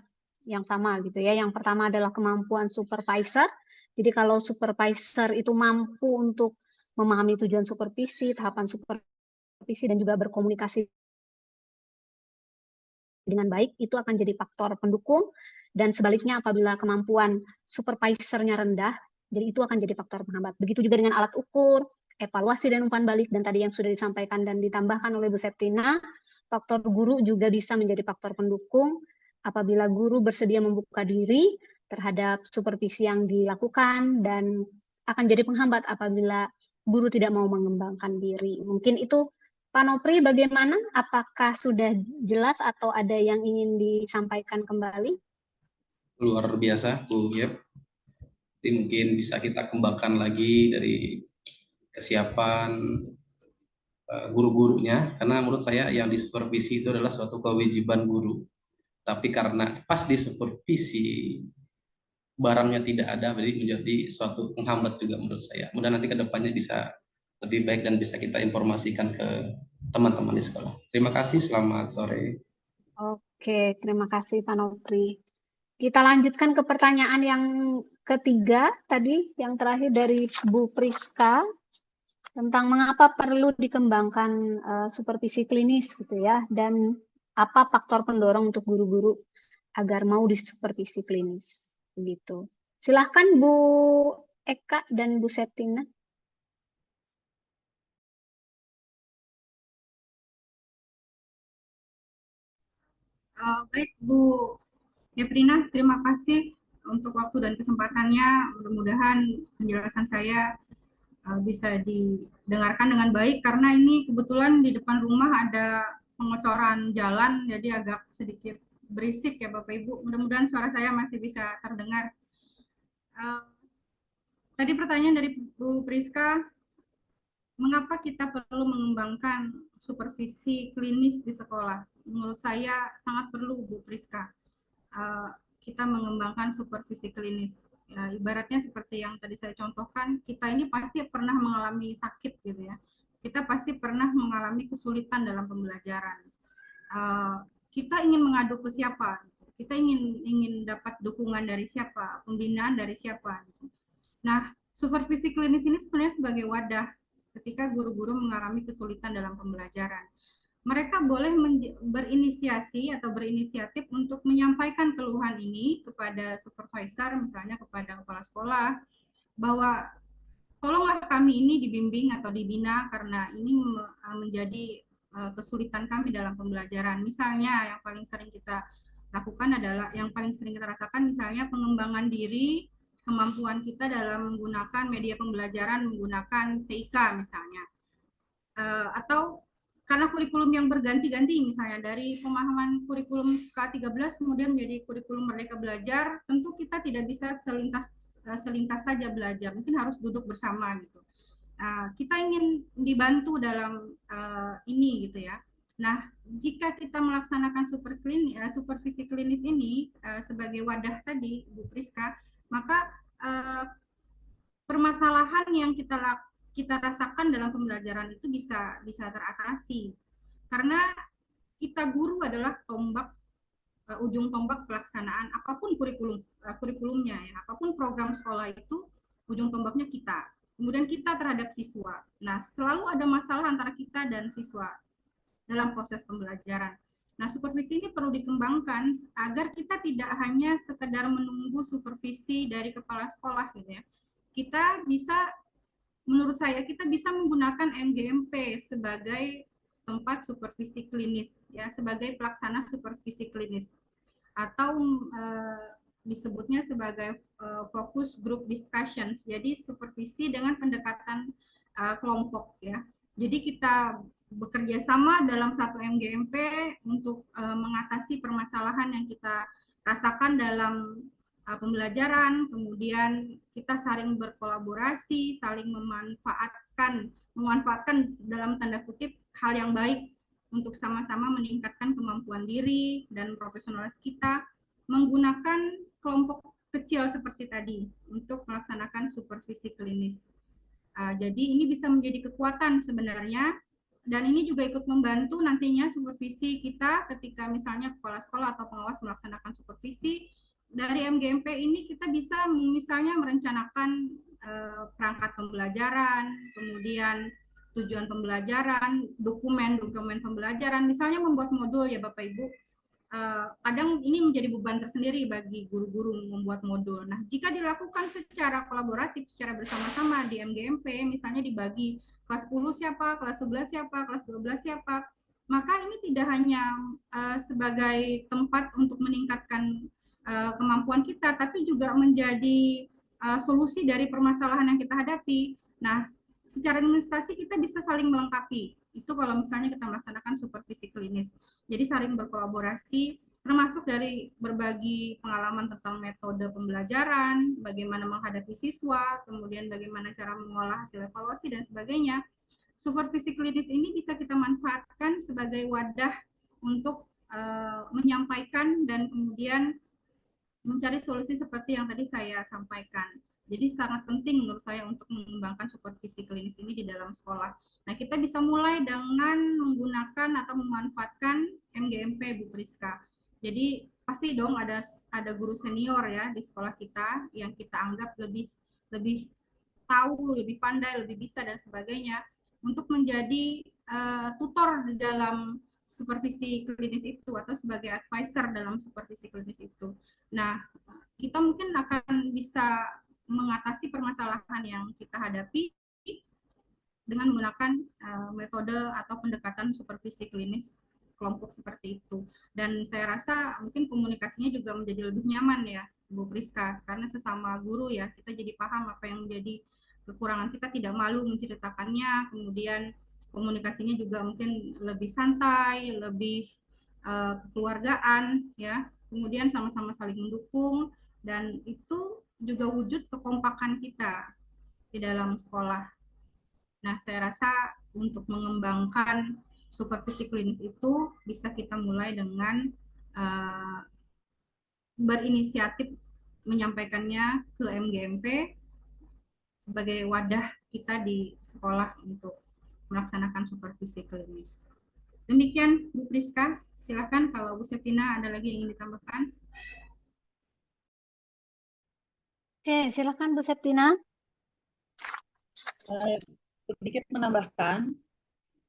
C: yang sama gitu ya. Yang pertama adalah kemampuan supervisor. Jadi kalau supervisor itu mampu untuk memahami tujuan supervisi, tahapan supervisi dan juga berkomunikasi dengan baik, itu akan jadi faktor pendukung. Dan sebaliknya apabila kemampuan supervisornya rendah, jadi itu akan jadi faktor penghambat. Begitu juga dengan alat ukur, evaluasi dan umpan balik, dan tadi yang sudah disampaikan dan ditambahkan oleh Bu Septina, faktor guru juga bisa menjadi faktor pendukung. Apabila guru bersedia membuka diri terhadap supervisi yang dilakukan, dan akan jadi penghambat apabila guru tidak mau mengembangkan diri. Mungkin itu Pak Nopri, bagaimana? Apakah sudah jelas atau ada yang ingin disampaikan kembali?
E: Luar biasa, Bu Yep. Jadi mungkin bisa kita kembangkan lagi dari kesiapan guru-gurunya, karena menurut saya yang disupervisi itu adalah suatu kewajiban guru. Tapi karena pas disupervisi barangnya tidak ada, jadi menjadi suatu penghambat juga menurut saya. Mudah nanti ke depannya bisa lebih baik dan bisa kita informasikan ke teman-teman di sekolah. Terima kasih, selamat sore.
C: Oke, terima kasih Pak Nopri. Kita lanjutkan ke pertanyaan yang ketiga tadi, yang terakhir dari Bu Priska, tentang mengapa perlu dikembangkan supervisi klinis gitu ya, dan apa faktor pendorong untuk guru-guru agar mau disupervisi klinis begitu. Silahkan Bu Eka dan Bu Septina.
B: Baik Bu Yeprina, terima kasih untuk waktu dan kesempatannya. Mudah-mudahan penjelasan saya bisa didengarkan dengan baik, karena ini kebetulan di depan rumah ada pengecoran jalan, jadi agak sedikit berisik ya Bapak Ibu. Mudah-mudahan suara saya masih bisa terdengar. Tadi pertanyaan dari Bu Priska, mengapa kita perlu mengembangkan supervisi klinis di sekolah? Menurut saya sangat perlu, Bu Priska. Kita mengembangkan supervisi klinis. Ya, ibaratnya seperti yang tadi saya contohkan, kita ini pasti pernah mengalami sakit gitu ya. Kita pasti pernah mengalami kesulitan dalam pembelajaran. Kita ingin mengadu ke siapa? Kita ingin dapat dukungan dari siapa? Pembinaan dari siapa? Nah, supervisi klinis ini sebenarnya sebagai wadah ketika guru-guru mengalami kesulitan dalam pembelajaran. Mereka boleh berinisiasi atau berinisiatif untuk menyampaikan keluhan ini kepada supervisor, misalnya kepada kepala sekolah, bahwa tolonglah kami ini dibimbing atau dibina karena ini menjadi kesulitan kami dalam pembelajaran. Misalnya yang paling sering kita lakukan adalah, yang paling sering kita rasakan misalnya pengembangan diri, kemampuan kita dalam menggunakan media pembelajaran, menggunakan TIK misalnya. Atau karena kurikulum yang berganti-ganti, misalnya dari pemahaman kurikulum K13 kemudian menjadi kurikulum Merdeka Belajar, tentu kita tidak bisa selintas saja belajar, mungkin harus duduk bersama gitu. Kita ingin dibantu dalam ini gitu ya. Nah, jika kita melaksanakan supervisi klinis ini sebagai wadah tadi, Bu Priska, maka permasalahan yang kita rasakan dalam pembelajaran itu bisa teratasi, karena kita guru adalah tombak, ujung tombak pelaksanaan apapun kurikulumnya ya, apapun program sekolah itu ujung tombaknya kita, kemudian kita terhadap siswa. Nah, selalu ada masalah antara kita dan siswa dalam proses pembelajaran. Nah, supervisi ini perlu dikembangkan agar kita tidak hanya sekedar menunggu supervisi dari kepala sekolah gitu ya. Kita bisa, menurut saya kita bisa menggunakan MGMP sebagai tempat supervisi klinis ya, sebagai pelaksana supervisi klinis, atau disebutnya sebagai focus group discussions. Jadi supervisi dengan pendekatan kelompok ya. Jadi kita bekerja sama dalam satu MGMP untuk mengatasi permasalahan yang kita rasakan dalam pembelajaran, kemudian kita saling berkolaborasi, saling memanfaatkan dalam tanda kutip hal yang baik untuk sama-sama meningkatkan kemampuan diri dan profesionalis kita, menggunakan kelompok kecil seperti tadi untuk melaksanakan supervisi klinis. Jadi ini bisa menjadi kekuatan sebenarnya, dan ini juga ikut membantu nantinya supervisi kita ketika misalnya kepala sekolah atau pengawas melaksanakan supervisi. Dari MGMP ini kita bisa misalnya merencanakan perangkat pembelajaran, kemudian tujuan pembelajaran, dokumen pembelajaran, misalnya membuat modul ya Bapak Ibu. Kadang ini menjadi beban tersendiri bagi guru-guru membuat modul. Nah, jika dilakukan secara kolaboratif, secara bersama-sama di MGMP, misalnya dibagi kelas 10 siapa, kelas 11 siapa, kelas 12 siapa, maka ini tidak hanya sebagai tempat untuk meningkatkan kemampuan kita, tapi juga menjadi solusi dari permasalahan yang kita hadapi. Nah, secara administrasi kita bisa saling melengkapi. Itu kalau misalnya kita melaksanakan supervisi klinis. Jadi saling berkolaborasi, termasuk dari berbagi pengalaman tentang metode pembelajaran, bagaimana menghadapi siswa, kemudian bagaimana cara mengolah hasil evaluasi, dan sebagainya. Supervisi klinis ini bisa kita manfaatkan sebagai wadah untuk menyampaikan dan kemudian mencari solusi seperti yang tadi saya sampaikan. Jadi sangat penting menurut saya untuk mengembangkan supervisi klinis ini di dalam sekolah. Nah, kita bisa mulai dengan menggunakan atau memanfaatkan MGMP, Bu Priska. Jadi pasti dong ada guru senior ya di sekolah kita yang kita anggap lebih tahu, lebih pandai, lebih bisa dan sebagainya untuk menjadi tutor di dalam supervisi klinis itu atau sebagai advisor dalam supervisi klinis itu. Nah, kita mungkin akan bisa mengatasi permasalahan yang kita hadapi dengan menggunakan metode atau pendekatan supervisi klinis kelompok seperti itu. Dan saya rasa mungkin komunikasinya juga menjadi lebih nyaman ya, Bu Priska, karena sesama guru ya, kita jadi paham apa yang menjadi kekurangan kita, tidak malu menceritakannya, kemudian komunikasinya juga mungkin lebih santai, lebih kekeluargaan ya, kemudian sama-sama saling mendukung, dan itu juga wujud kekompakan kita di dalam sekolah. Nah, saya rasa untuk mengembangkan supervisi klinis itu bisa kita mulai dengan berinisiatif menyampaikannya ke MGMP sebagai wadah kita di sekolah untuk melaksanakan supervisi klinis. Demikian Bu Priska, silakan kalau Bu Septina ada lagi yang ingin ditambahkan.
C: Oke, silakan Bu Septina.
A: Sedikit menambahkan,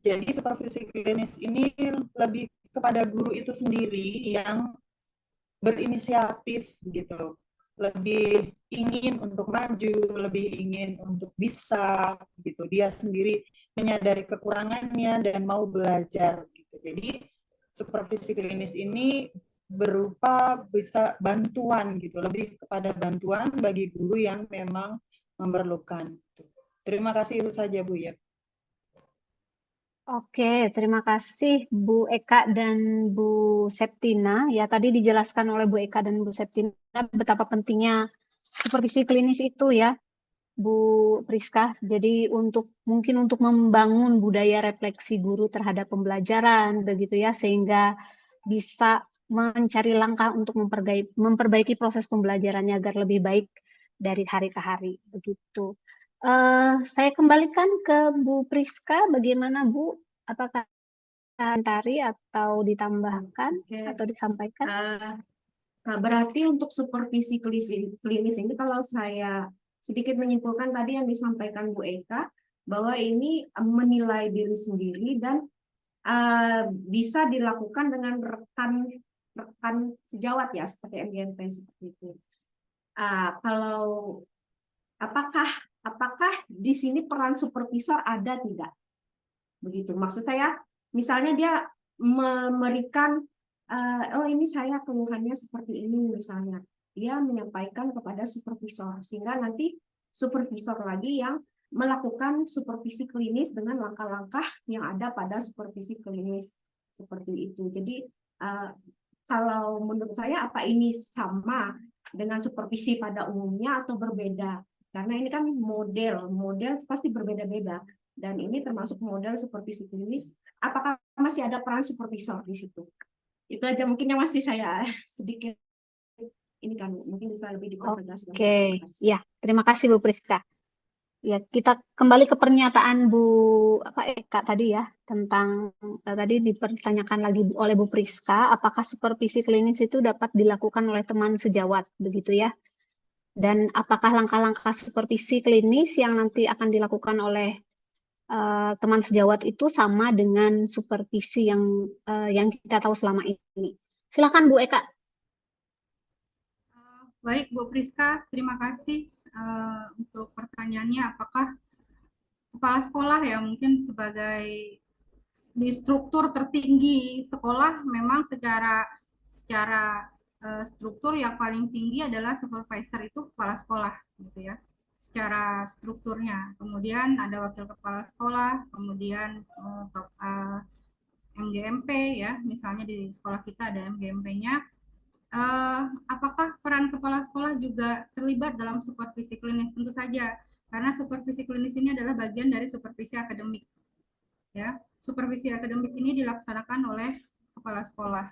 A: jadi supervisi klinis ini lebih kepada guru itu sendiri yang berinisiatif gitu, lebih ingin untuk maju, lebih ingin untuk bisa gitu, dia sendiri menyadari kekurangannya dan mau belajar gitu. Jadi supervisi klinis ini berupa bisa bantuan gitu, lebih kepada bantuan bagi guru yang memang memerlukan. Terima kasih, itu saja Bu ya.
C: Oke, terima kasih Bu Eka dan Bu Septina. Ya, tadi dijelaskan oleh Bu Eka dan Bu Septina betapa pentingnya supervisi klinis itu ya, Bu Priska. Jadi mungkin untuk membangun budaya refleksi guru terhadap pembelajaran begitu ya, sehingga bisa mencari langkah untuk memperbaiki proses pembelajarannya agar lebih baik dari hari ke hari begitu. Saya kembalikan ke Bu Priska, bagaimana Bu? Apakah komentari atau ditambahkan atau disampaikan?
F: Berarti untuk supervisi klinis ini kalau saya sedikit menyimpulkan tadi yang disampaikan Bu Eka, bahwa ini menilai diri sendiri dan bisa dilakukan dengan rekan sejawat ya, seperti MGMP seperti itu. Kalau apakah di sini peran supervisor ada tidak? Begitu. Maksud saya, misalnya dia memberikan, oh ini saya keluhannya seperti ini misalnya. Dia menyampaikan kepada supervisor, sehingga nanti supervisor lagi yang melakukan supervisi klinis dengan langkah-langkah yang ada pada supervisi klinis seperti itu. Jadi kalau menurut saya apa ini sama dengan supervisi pada umumnya atau berbeda? Karena ini kan model pasti berbeda-beda. Dan ini termasuk model supervisi klinis. Apakah masih ada peran supervisor di situ? Itu aja mungkin yang masih saya sedikit ini kan mungkin bisa lebih dipertegas.
C: Oke, ya terima kasih Bu Priska. Ya, kita kembali ke pernyataan Bu Eka tadi ya, tentang tadi dipertanyakan lagi oleh Bu Priska, apakah supervisi klinis itu dapat dilakukan oleh teman sejawat, begitu ya? Dan apakah langkah-langkah supervisi klinis yang nanti akan dilakukan oleh teman sejawat itu sama dengan supervisi yang kita tahu selama ini? Silakan Bu Eka.
B: Baik Bu Priska, terima kasih untuk pertanyaannya. Apakah kepala sekolah ya mungkin sebagai di struktur tertinggi sekolah memang secara struktur yang paling tinggi adalah supervisor itu kepala sekolah gitu ya, secara strukturnya. Kemudian ada wakil kepala sekolah, kemudian MGMP ya, misalnya di sekolah kita ada MGMP-nya. Apakah peran kepala sekolah juga terlibat dalam supervisi klinis? Tentu saja, karena supervisi klinis ini adalah bagian dari supervisi akademik. Ya, supervisi akademik ini dilaksanakan oleh kepala sekolah.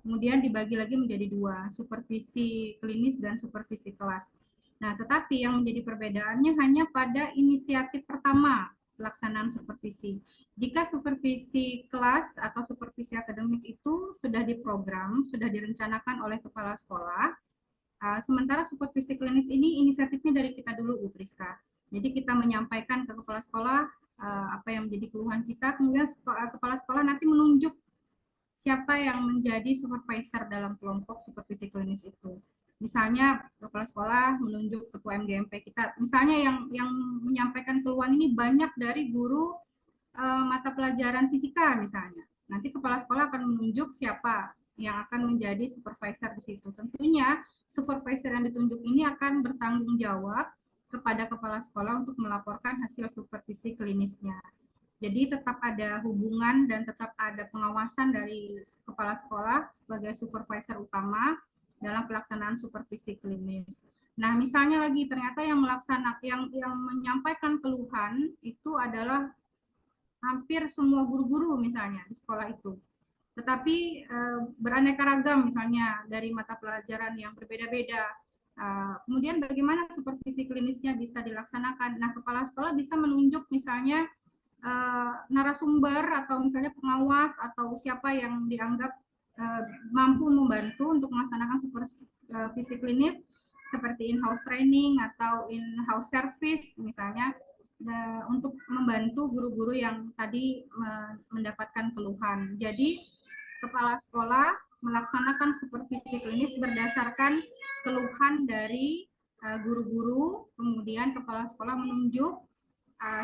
B: Kemudian dibagi lagi menjadi dua, supervisi klinis dan supervisi kelas. Nah, tetapi yang menjadi perbedaannya hanya pada inisiatif pertama pelaksanaan supervisi. Jika supervisi kelas atau supervisi akademik itu sudah diprogram, sudah direncanakan oleh kepala sekolah, sementara supervisi klinis ini inisiatifnya dari kita dulu, Bu Priska. Jadi kita menyampaikan ke kepala sekolah apa yang menjadi keluhan kita, kemudian kepala sekolah nanti menunjuk siapa yang menjadi supervisor dalam kelompok supervisi klinis itu. Misalnya kepala sekolah menunjuk ketua MGMP kita. Misalnya yang menyampaikan keluhan ini banyak dari guru mata pelajaran fisika misalnya. Nanti kepala sekolah akan menunjuk siapa yang akan menjadi supervisor di situ. Tentunya supervisor yang ditunjuk ini akan bertanggung jawab kepada kepala sekolah untuk melaporkan hasil supervisi klinisnya. Jadi tetap ada hubungan dan tetap ada pengawasan dari kepala sekolah sebagai supervisor utama dalam pelaksanaan supervisi klinis. Nah, misalnya lagi ternyata yang menyampaikan keluhan itu adalah hampir semua guru-guru misalnya di sekolah itu. Tetapi beraneka ragam misalnya dari mata pelajaran yang berbeda-beda. Kemudian bagaimana supervisi klinisnya bisa dilaksanakan? Nah, kepala sekolah bisa menunjuk misalnya narasumber atau misalnya pengawas atau siapa yang dianggap mampu membantu untuk melaksanakan supervisi klinis seperti in-house training atau in-house service misalnya untuk membantu guru-guru yang tadi mendapatkan keluhan. Jadi kepala sekolah melaksanakan supervisi klinis berdasarkan keluhan dari guru-guru, kemudian kepala sekolah menunjuk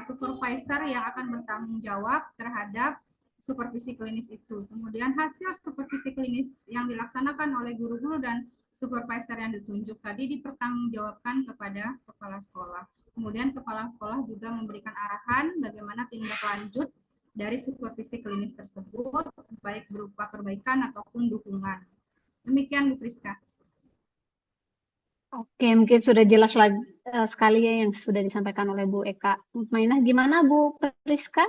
B: supervisor yang akan bertanggung jawab terhadap supervisi klinis itu. Kemudian hasil supervisi klinis yang dilaksanakan oleh guru-guru dan supervisor yang ditunjuk tadi dipertanggungjawabkan kepada kepala sekolah. Kemudian kepala sekolah juga memberikan arahan bagaimana tindak lanjut dari supervisi klinis tersebut, baik berupa perbaikan ataupun dukungan. Demikian Bu Priska.
C: Oke, mungkin sudah jelas sekali ya yang sudah disampaikan oleh Bu Eka. Mainah, gimana Bu Priska?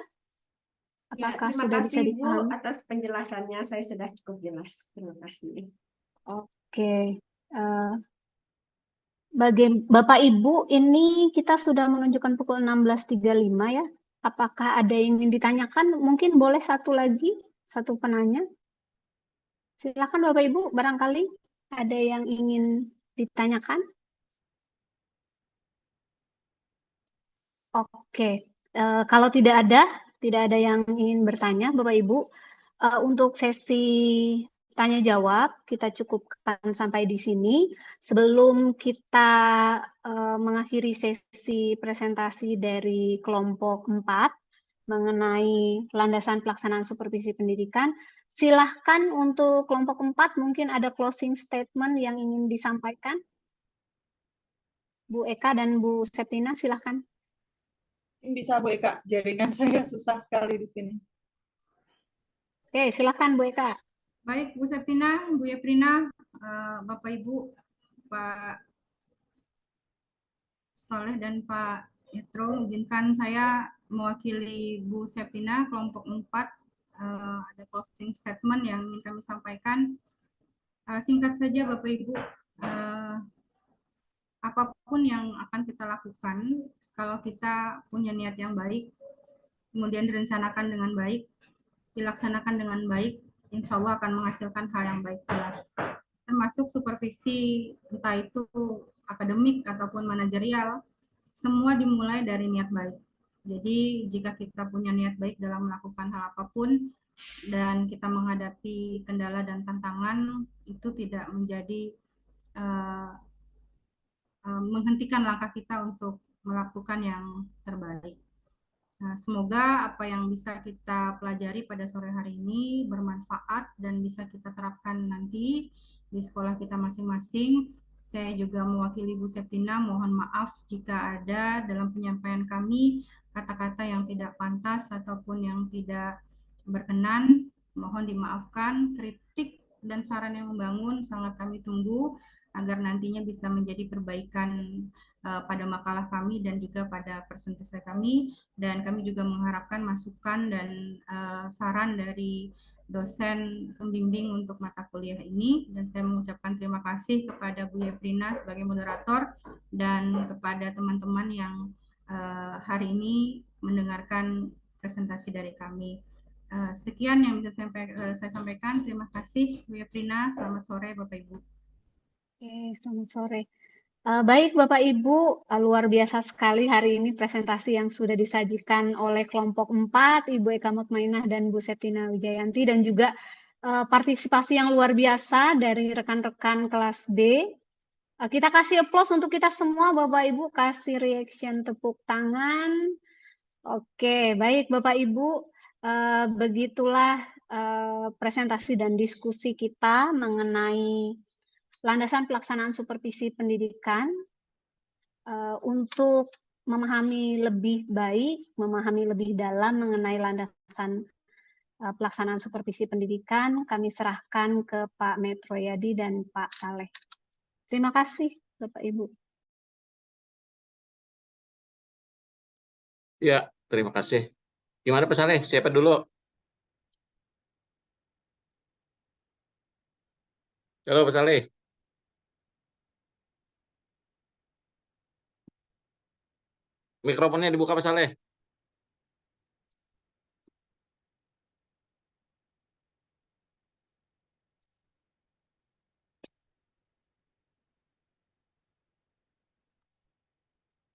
C: Apakah
F: terima
C: sudah bisa
F: kasih
C: dipahami?
F: Bu atas penjelasannya, saya sudah cukup jelas. Terima kasih.
C: Oke. Bagi Bapak Ibu, ini kita sudah menunjukkan pukul 16.35 ya. Apakah ada yang ingin ditanyakan? Mungkin boleh satu lagi, satu penanya. Silakan Bapak Ibu, barangkali ada yang ingin ditanyakan. Oke, kalau tidak ada yang ingin bertanya, Bapak Ibu, untuk sesi tanya jawab kita cukupkan sampai di sini. Sebelum kita mengakhiri sesi presentasi dari kelompok 4 mengenai landasan pelaksanaan supervisi pendidikan, silahkan untuk kelompok 4 mungkin ada closing statement yang ingin disampaikan. Bu Eka dan Bu Septina, silahkan.
A: bisa Bu Eka, jaringan saya susah sekali di sini.
C: Oke, silakan Bu Eka.
B: Baik, Bu Septina, Bu Yeprina, Bapak Ibu, Pak Soleh dan Pak Yetro, izinkan saya mewakili Bu Septina, kelompok 4, ada closing statement yang ingin kami sampaikan. Singkat saja Bapak Ibu, apapun yang akan kita lakukan, kalau kita punya niat yang baik, kemudian direncanakan dengan baik, dilaksanakan dengan baik, insya Allah akan menghasilkan hal yang baik pula. Termasuk supervisi, entah itu akademik ataupun manajerial, semua dimulai dari niat baik. Jadi jika kita punya niat baik dalam melakukan hal apapun, dan kita menghadapi kendala dan tantangan, itu tidak menjadi menghentikan langkah kita untuk melakukan yang terbaik. Nah, semoga apa yang bisa kita pelajari pada sore hari ini bermanfaat dan bisa kita terapkan nanti di sekolah kita masing-masing. Saya juga mewakili Bu Septina, mohon maaf jika ada dalam penyampaian kami kata-kata yang tidak pantas ataupun yang tidak berkenan. Mohon dimaafkan, kritik dan saran yang membangun sangat kami tunggu agar nantinya bisa menjadi perbaikan pada makalah kami dan juga pada presentasi kami. Dan kami juga mengharapkan masukan dan saran dari dosen pembimbing untuk mata kuliah ini. Dan saya mengucapkan terima kasih kepada Bu Yeprina sebagai moderator dan kepada teman-teman yang hari ini mendengarkan presentasi dari kami. Sekian yang bisa saya sampaikan. Terima kasih Bu Yeprina. Selamat sore Bapak Ibu.
C: Oke, selamat sore. Baik Bapak Ibu, luar biasa sekali hari ini presentasi yang sudah disajikan oleh kelompok 4, Ibu Eka Mutmainah dan Bu Septina Wijayanti, dan juga partisipasi yang luar biasa dari rekan-rekan kelas B. Kita kasih aplaus untuk kita semua Bapak Ibu, kasih reaction tepuk tangan. Oke, baik Bapak Ibu, begitulah presentasi dan diskusi kita mengenai landasan pelaksanaan supervisi pendidikan. Untuk memahami lebih baik, memahami lebih dalam mengenai landasan pelaksanaan supervisi pendidikan, kami serahkan ke Pak Metroyadi dan Pak Saleh. Terima kasih, Bapak Ibu.
G: Ya, terima kasih. Gimana Pak Saleh? Siapa dulu? Halo Pak Saleh. Mikrofonnya dibuka Pak Saleh.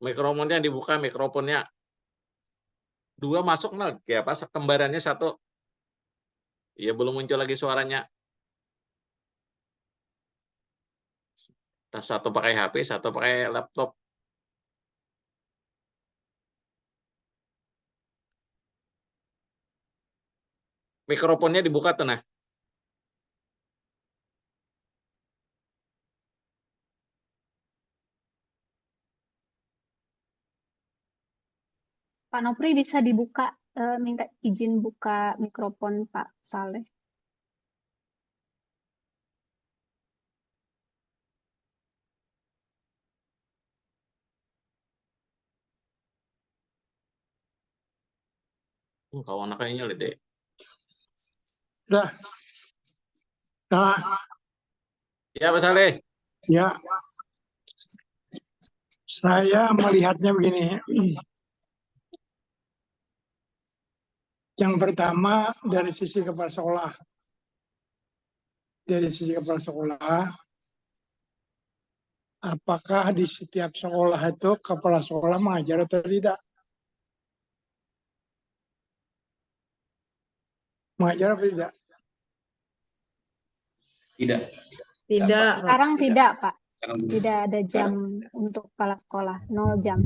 G: Mikrofonnya dibuka, mikrofonnya. 2 masuk, nol. Kayak apa? Kembarannya 1. Iya, belum muncul lagi suaranya. 1 pakai HP, 1 pakai laptop. Mikrofonnya dibuka tuh, nah.
C: Pak Nopri bisa dibuka, minta izin buka mikrofon Pak Saleh.
G: Kawan kayaknya lihat deh.
H: Nah, nah,
G: Ya Pak Saleh.
H: ya, saya melihatnya begini. Yang pertama dari sisi kepala sekolah. Dari sisi kepala sekolah, apakah di setiap sekolah itu kepala sekolah mengajar atau tidak? Mengajar atau tidak?
E: Tidak.
F: Tidak.
C: Sekarang tidak, Pak.
E: Sekarang
C: Tidak ada jam untuk kepala sekolah, 0 jam.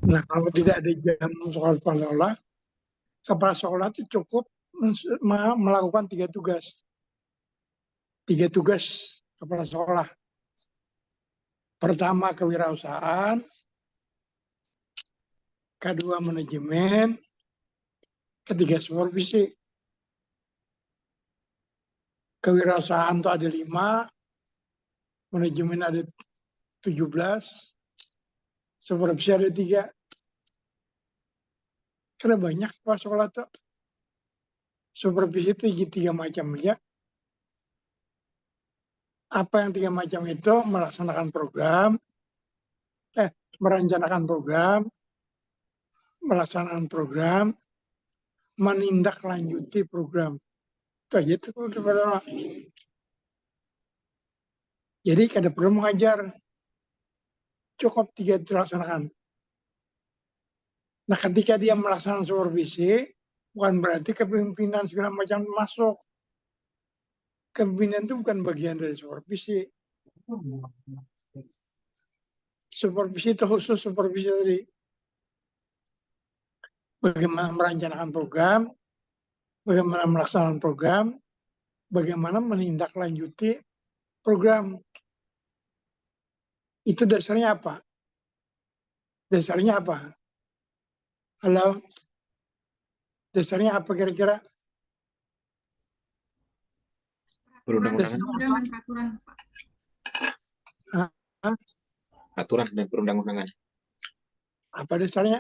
H: Nah, kalau tidak ada jam sekolah, kepala sekolah itu cukup melakukan 3 tugas. 3 tugas kepala sekolah. Pertama, kewirausahaan. kedua manajemen, ketiga supervisi. Kewirausahaan itu ada 5, manajemen ada 17, supervisi ada 3. Karena banyak Pak sekolah tuh. Supervisi itu 3 macam aja. Apa yang 3 macam itu? Melaksanakan program, merencanakan program, melaksanakan program, menindaklanjuti program. Itu aja tuh. Jadi kada perlu mengajar. Cukup 3 dilaksanakan. Nah, ketika dia melaksanakan supervisi, bukan berarti kepemimpinan segala macam masuk. Kepemimpinan itu bukan bagian dari supervisi. Supervisi itu khusus supervisi tadi. Bagaimana merencanakan program, bagaimana melaksanakan program, bagaimana menindaklanjuti program. Itu dasarnya apa? Dasarnya apa? Halo? Dasarnya apa kira-kira?
D: Perundang-undangan.
B: Peraturan, peraturan, Pak.
H: Hah?
D: Aturan dan perundang-undangan.
H: Apa dasarnya?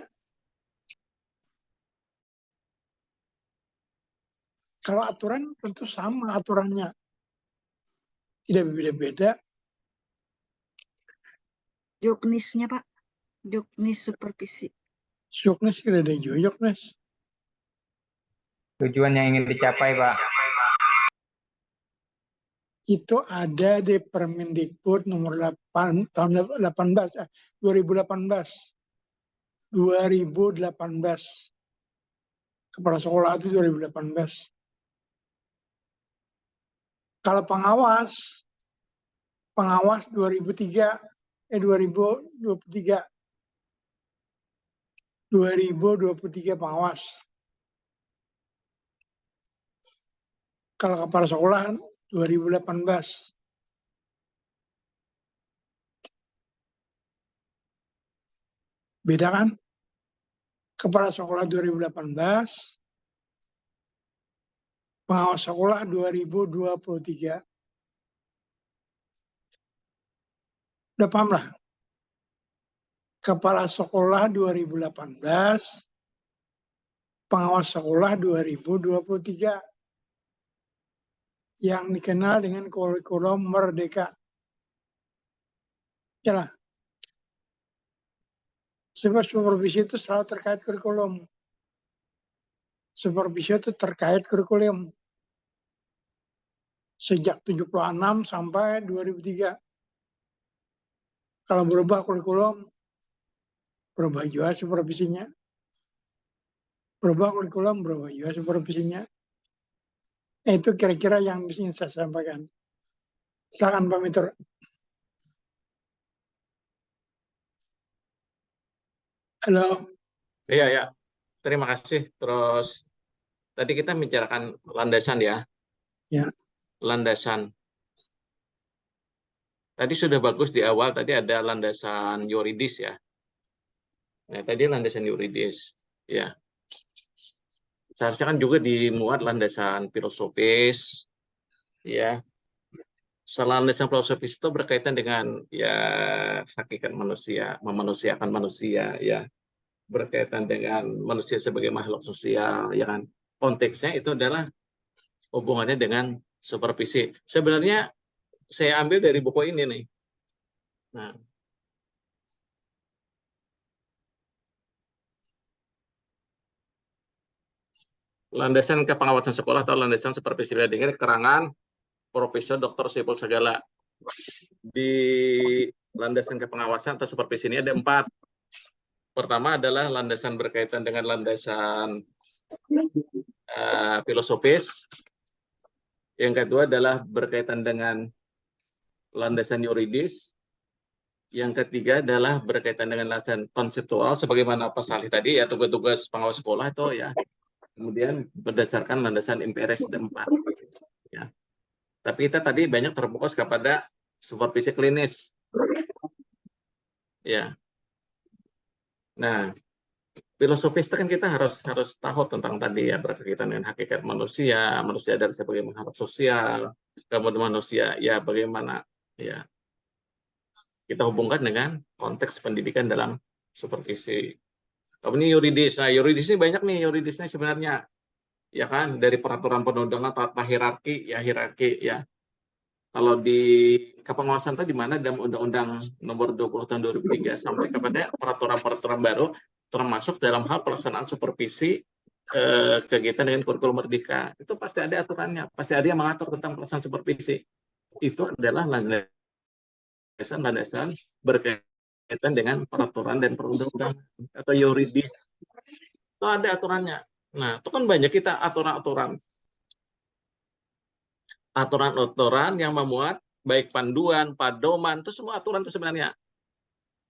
H: Kalau aturan tentu sama aturannya. Tidak beda-beda.
I: Joknisnya Pak, joknis supervisi.
H: Joknis tidak ada joknis.
J: Tujuan yang ingin dicapai, Pak.
H: Itu ada di Permendikbud nomor 8 tahun 2018. 2018. Kepala sekolah itu 2018. Kalau pengawas 2023. 2023 pengawas. Kalau kepala sekolah 2018. Beda kan? Kepala sekolah 2018, pengawas sekolah 2023. Udah paham lah? Kepala sekolah 2018, pengawas sekolah 2023. Yang dikenal dengan kurikulum merdeka. Yalah. Sebab supervisi itu selalu terkait kurikulum. Supervisi itu terkait kurikulum. Sejak 76 sampai 2003. Kalau berubah kurikulum, berubah juga supervisinya. Berubah kurikulum, berubah juga supervisinya. Itu kira-kira yang bisa saya sampaikan. Silakan Pak Mitur. Halo.
G: Iya, ya. Terima kasih. Terus tadi kita bicarakan landasan ya.
H: Ya.
G: Landasan. Tadi sudah bagus di awal, tadi ada landasan yuridis ya. Nah, tadi landasan yuridis. Ya. Seharusnya kan juga dimuat landasan filosofis. Ya. Landasan filosofis itu berkaitan dengan ya hakikat manusia, memanusiakan manusia ya. Berkaitan dengan manusia sebagai makhluk sosial ya kan. Konteksnya itu adalah hubungannya dengan supervisi. Sebenarnya saya ambil dari buku ini nih. Nah, landasan kepengawasan sekolah atau landasan supervisi belajar keterangan Profesor Dr. Saiful Sagala. Di landasan kepengawasan atau supervisi ini ada 4. Pertama adalah landasan berkaitan dengan landasan filosofis. Yang kedua adalah berkaitan dengan landasan yuridis. Yang ketiga adalah berkaitan dengan landasan konseptual, sebagaimana Pak Salih tadi ya, tugas-tugas pengawas sekolah itu ya. Kemudian berdasarkan landasan MPRS 4. Ya. Tapi kita tadi banyak terfokus kepada supervisi klinis. Ya. Nah, filosofis itu kan kita harus tahu tentang tadi ya, berkaitan dengan hakikat manusia, manusia dari sebagai makhluk sosial, kemudian manusia ya bagaimana ya kita hubungkan dengan konteks pendidikan dalam supervisi. Kemudian yuridis, nah yuridis ini banyak nih yuridisnya sebenarnya, ya kan, dari peraturan perundang-undangan tata hierarki ya. Kalau di kepengawasan itu di mana dalam Undang-Undang Nomor 20 Tahun 2003 sampai kepada peraturan-peraturan baru termasuk dalam hal pelaksanaan supervisi kegiatan dengan kurikulum merdeka. Itu pasti ada aturannya, pasti ada yang mengatur tentang pelaksanaan supervisi. Itu adalah landasan berkaitan dengan peraturan dan perundang-undangan atau yuridis. Itu ada aturannya. Nah, itu kan banyak kita aturan-aturan yang memuat baik panduan, padoman, itu semua aturan itu sebenarnya.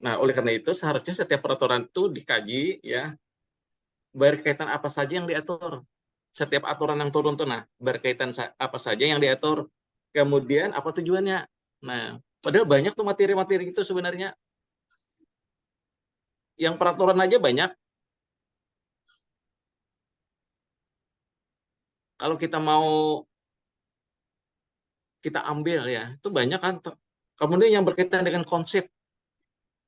G: Nah, oleh karena itu seharusnya setiap peraturan itu dikaji ya, berkaitan apa saja yang diatur. Setiap aturan yang turun tuh, nah, berkaitan apa saja yang diatur. Kemudian apa tujuannya. Nah, padahal banyak tuh materi-materi itu sebenarnya. Yang peraturan aja banyak. Kalau kita mau kita ambil ya, itu banyak kan. Kemudian yang berkaitan dengan konsep.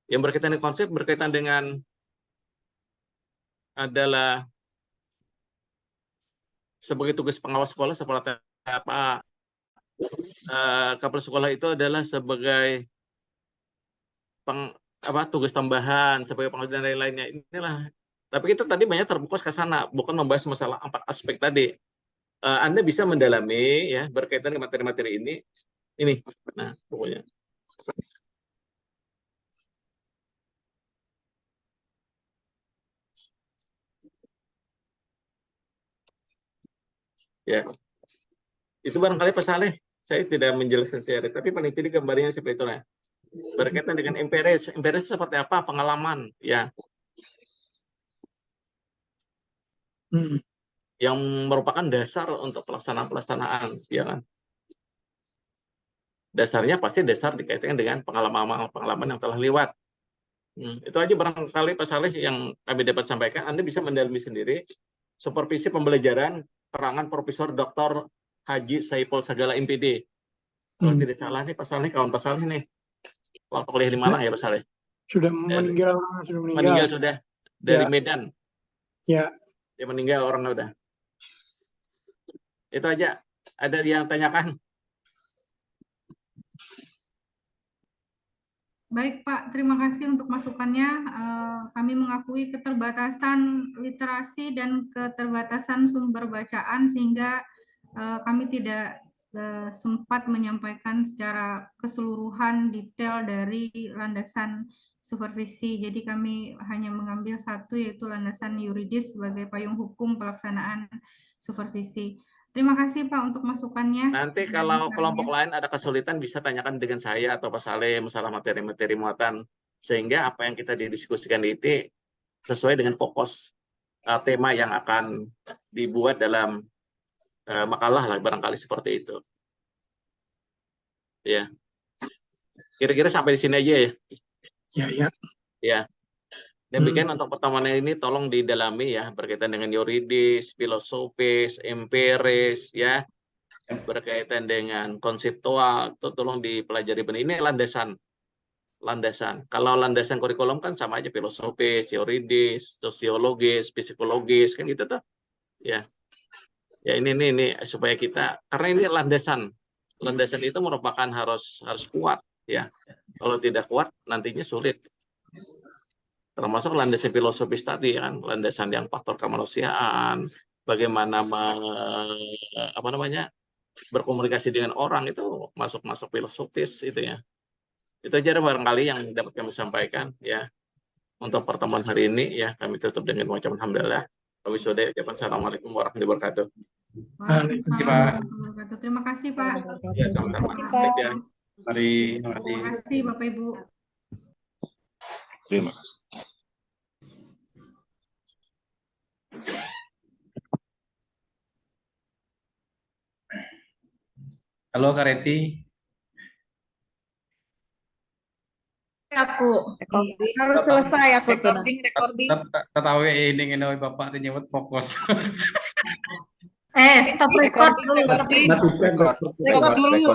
G: Yang berkaitan dengan konsep berkaitan dengan adalah sebagai tugas pengawas sekolah seperti apa, kepala sekolah itu adalah sebagai tugas tambahan, sebagai pengawas dan lain-lainnya. Inilah. Tapi kita tadi banyak terfokus ke sana, bukan membahas masalah 4 aspek tadi. Anda bisa mendalami ya berkaitan dengan materi-materi ini. Nah, pokoknya. Ya, itu barangkali Pak Saleh, saya tidak menjelaskan secara, tapi paling tidak gambarnya seperti itulah. Berkaitan dengan empiris seperti apa pengalaman ya, yang merupakan dasar untuk pelaksanaan ya kan. Dasarnya pasti dasar dikaitkan dengan pengalaman yang telah lewat. Itu aja barangkali Pak Saleh yang kami dapat sampaikan. Anda bisa mendalami sendiri supervisi pembelajaran keterangan Profesor Dr. Haji Saipul Sagala MPD. Kalau tidak salah nih Pak Saleh, kawan Pak Saleh nih, waktu kuliah di Malang ya Pak Saleh.
H: Sudah meninggal.
G: Meninggal sudah dari
H: Ya.
G: Medan.
H: Ya.
G: Dia meninggal orangnya udah. Itu aja. Ada yang tanyakan?
B: Baik Pak, terima kasih untuk masukannya. Kami mengakui keterbatasan literasi dan keterbatasan sumber bacaan sehingga kami tidak sempat menyampaikan secara keseluruhan detail dari landasan supervisi. Jadi kami hanya mengambil satu, yaitu landasan yuridis sebagai payung hukum pelaksanaan supervisi. Terima kasih Pak untuk masukannya.
G: Nanti kalau kelompok lain ada kesulitan bisa tanyakan dengan saya atau Pak Saleh masalah materi-materi muatan, sehingga apa yang kita didiskusikan itu sesuai dengan fokus tema yang akan dibuat dalam makalah lah, barangkali seperti itu. Ya. Kira-kira sampai di sini aja ya. Ya. Demikian untuk pertemuan ini tolong didalami ya berkaitan dengan yuridis, filosofis, empiris ya. Berkaitan dengan konseptual, tolong dipelajari benar. Ini landasan. Kalau landasan kurikulum kan sama aja filosofis, yuridis, sosiologis, psikologis kan gitu tuh. Ya. Ya ini supaya kita, karena ini landasan. Landasan itu merupakan harus kuat ya. Kalau tidak kuat nantinya sulit. Termasuk landasan filosofis tadi kan, landasan yang faktor kemanusiaan, bagaimana berkomunikasi dengan orang itu masuk filosofis itu ya. Itu aja barangkali yang dapat kami sampaikan ya. Untuk pertemuan hari ini ya kami tutup dengan mengucapkan alhamdulillah. Kami sudah ucapkan assalamualaikum warahmatullahi wabarakatuh.
B: Terima kasih Pak.
G: Ya sama-sama. Baik ya.
E: Mari, terima kasih.
B: Terima kasih Bapak Ibu.
D: Terima kasih.
E: Halo Kak Reti.
A: aku.
F: Recording.
A: Harus selesai aku tuh.
J: Recording.
E: Tetapi ini Bapak nyebut fokus.
C: Stop record dulu.
J: Recording.
H: Matikan,
D: Record dulu.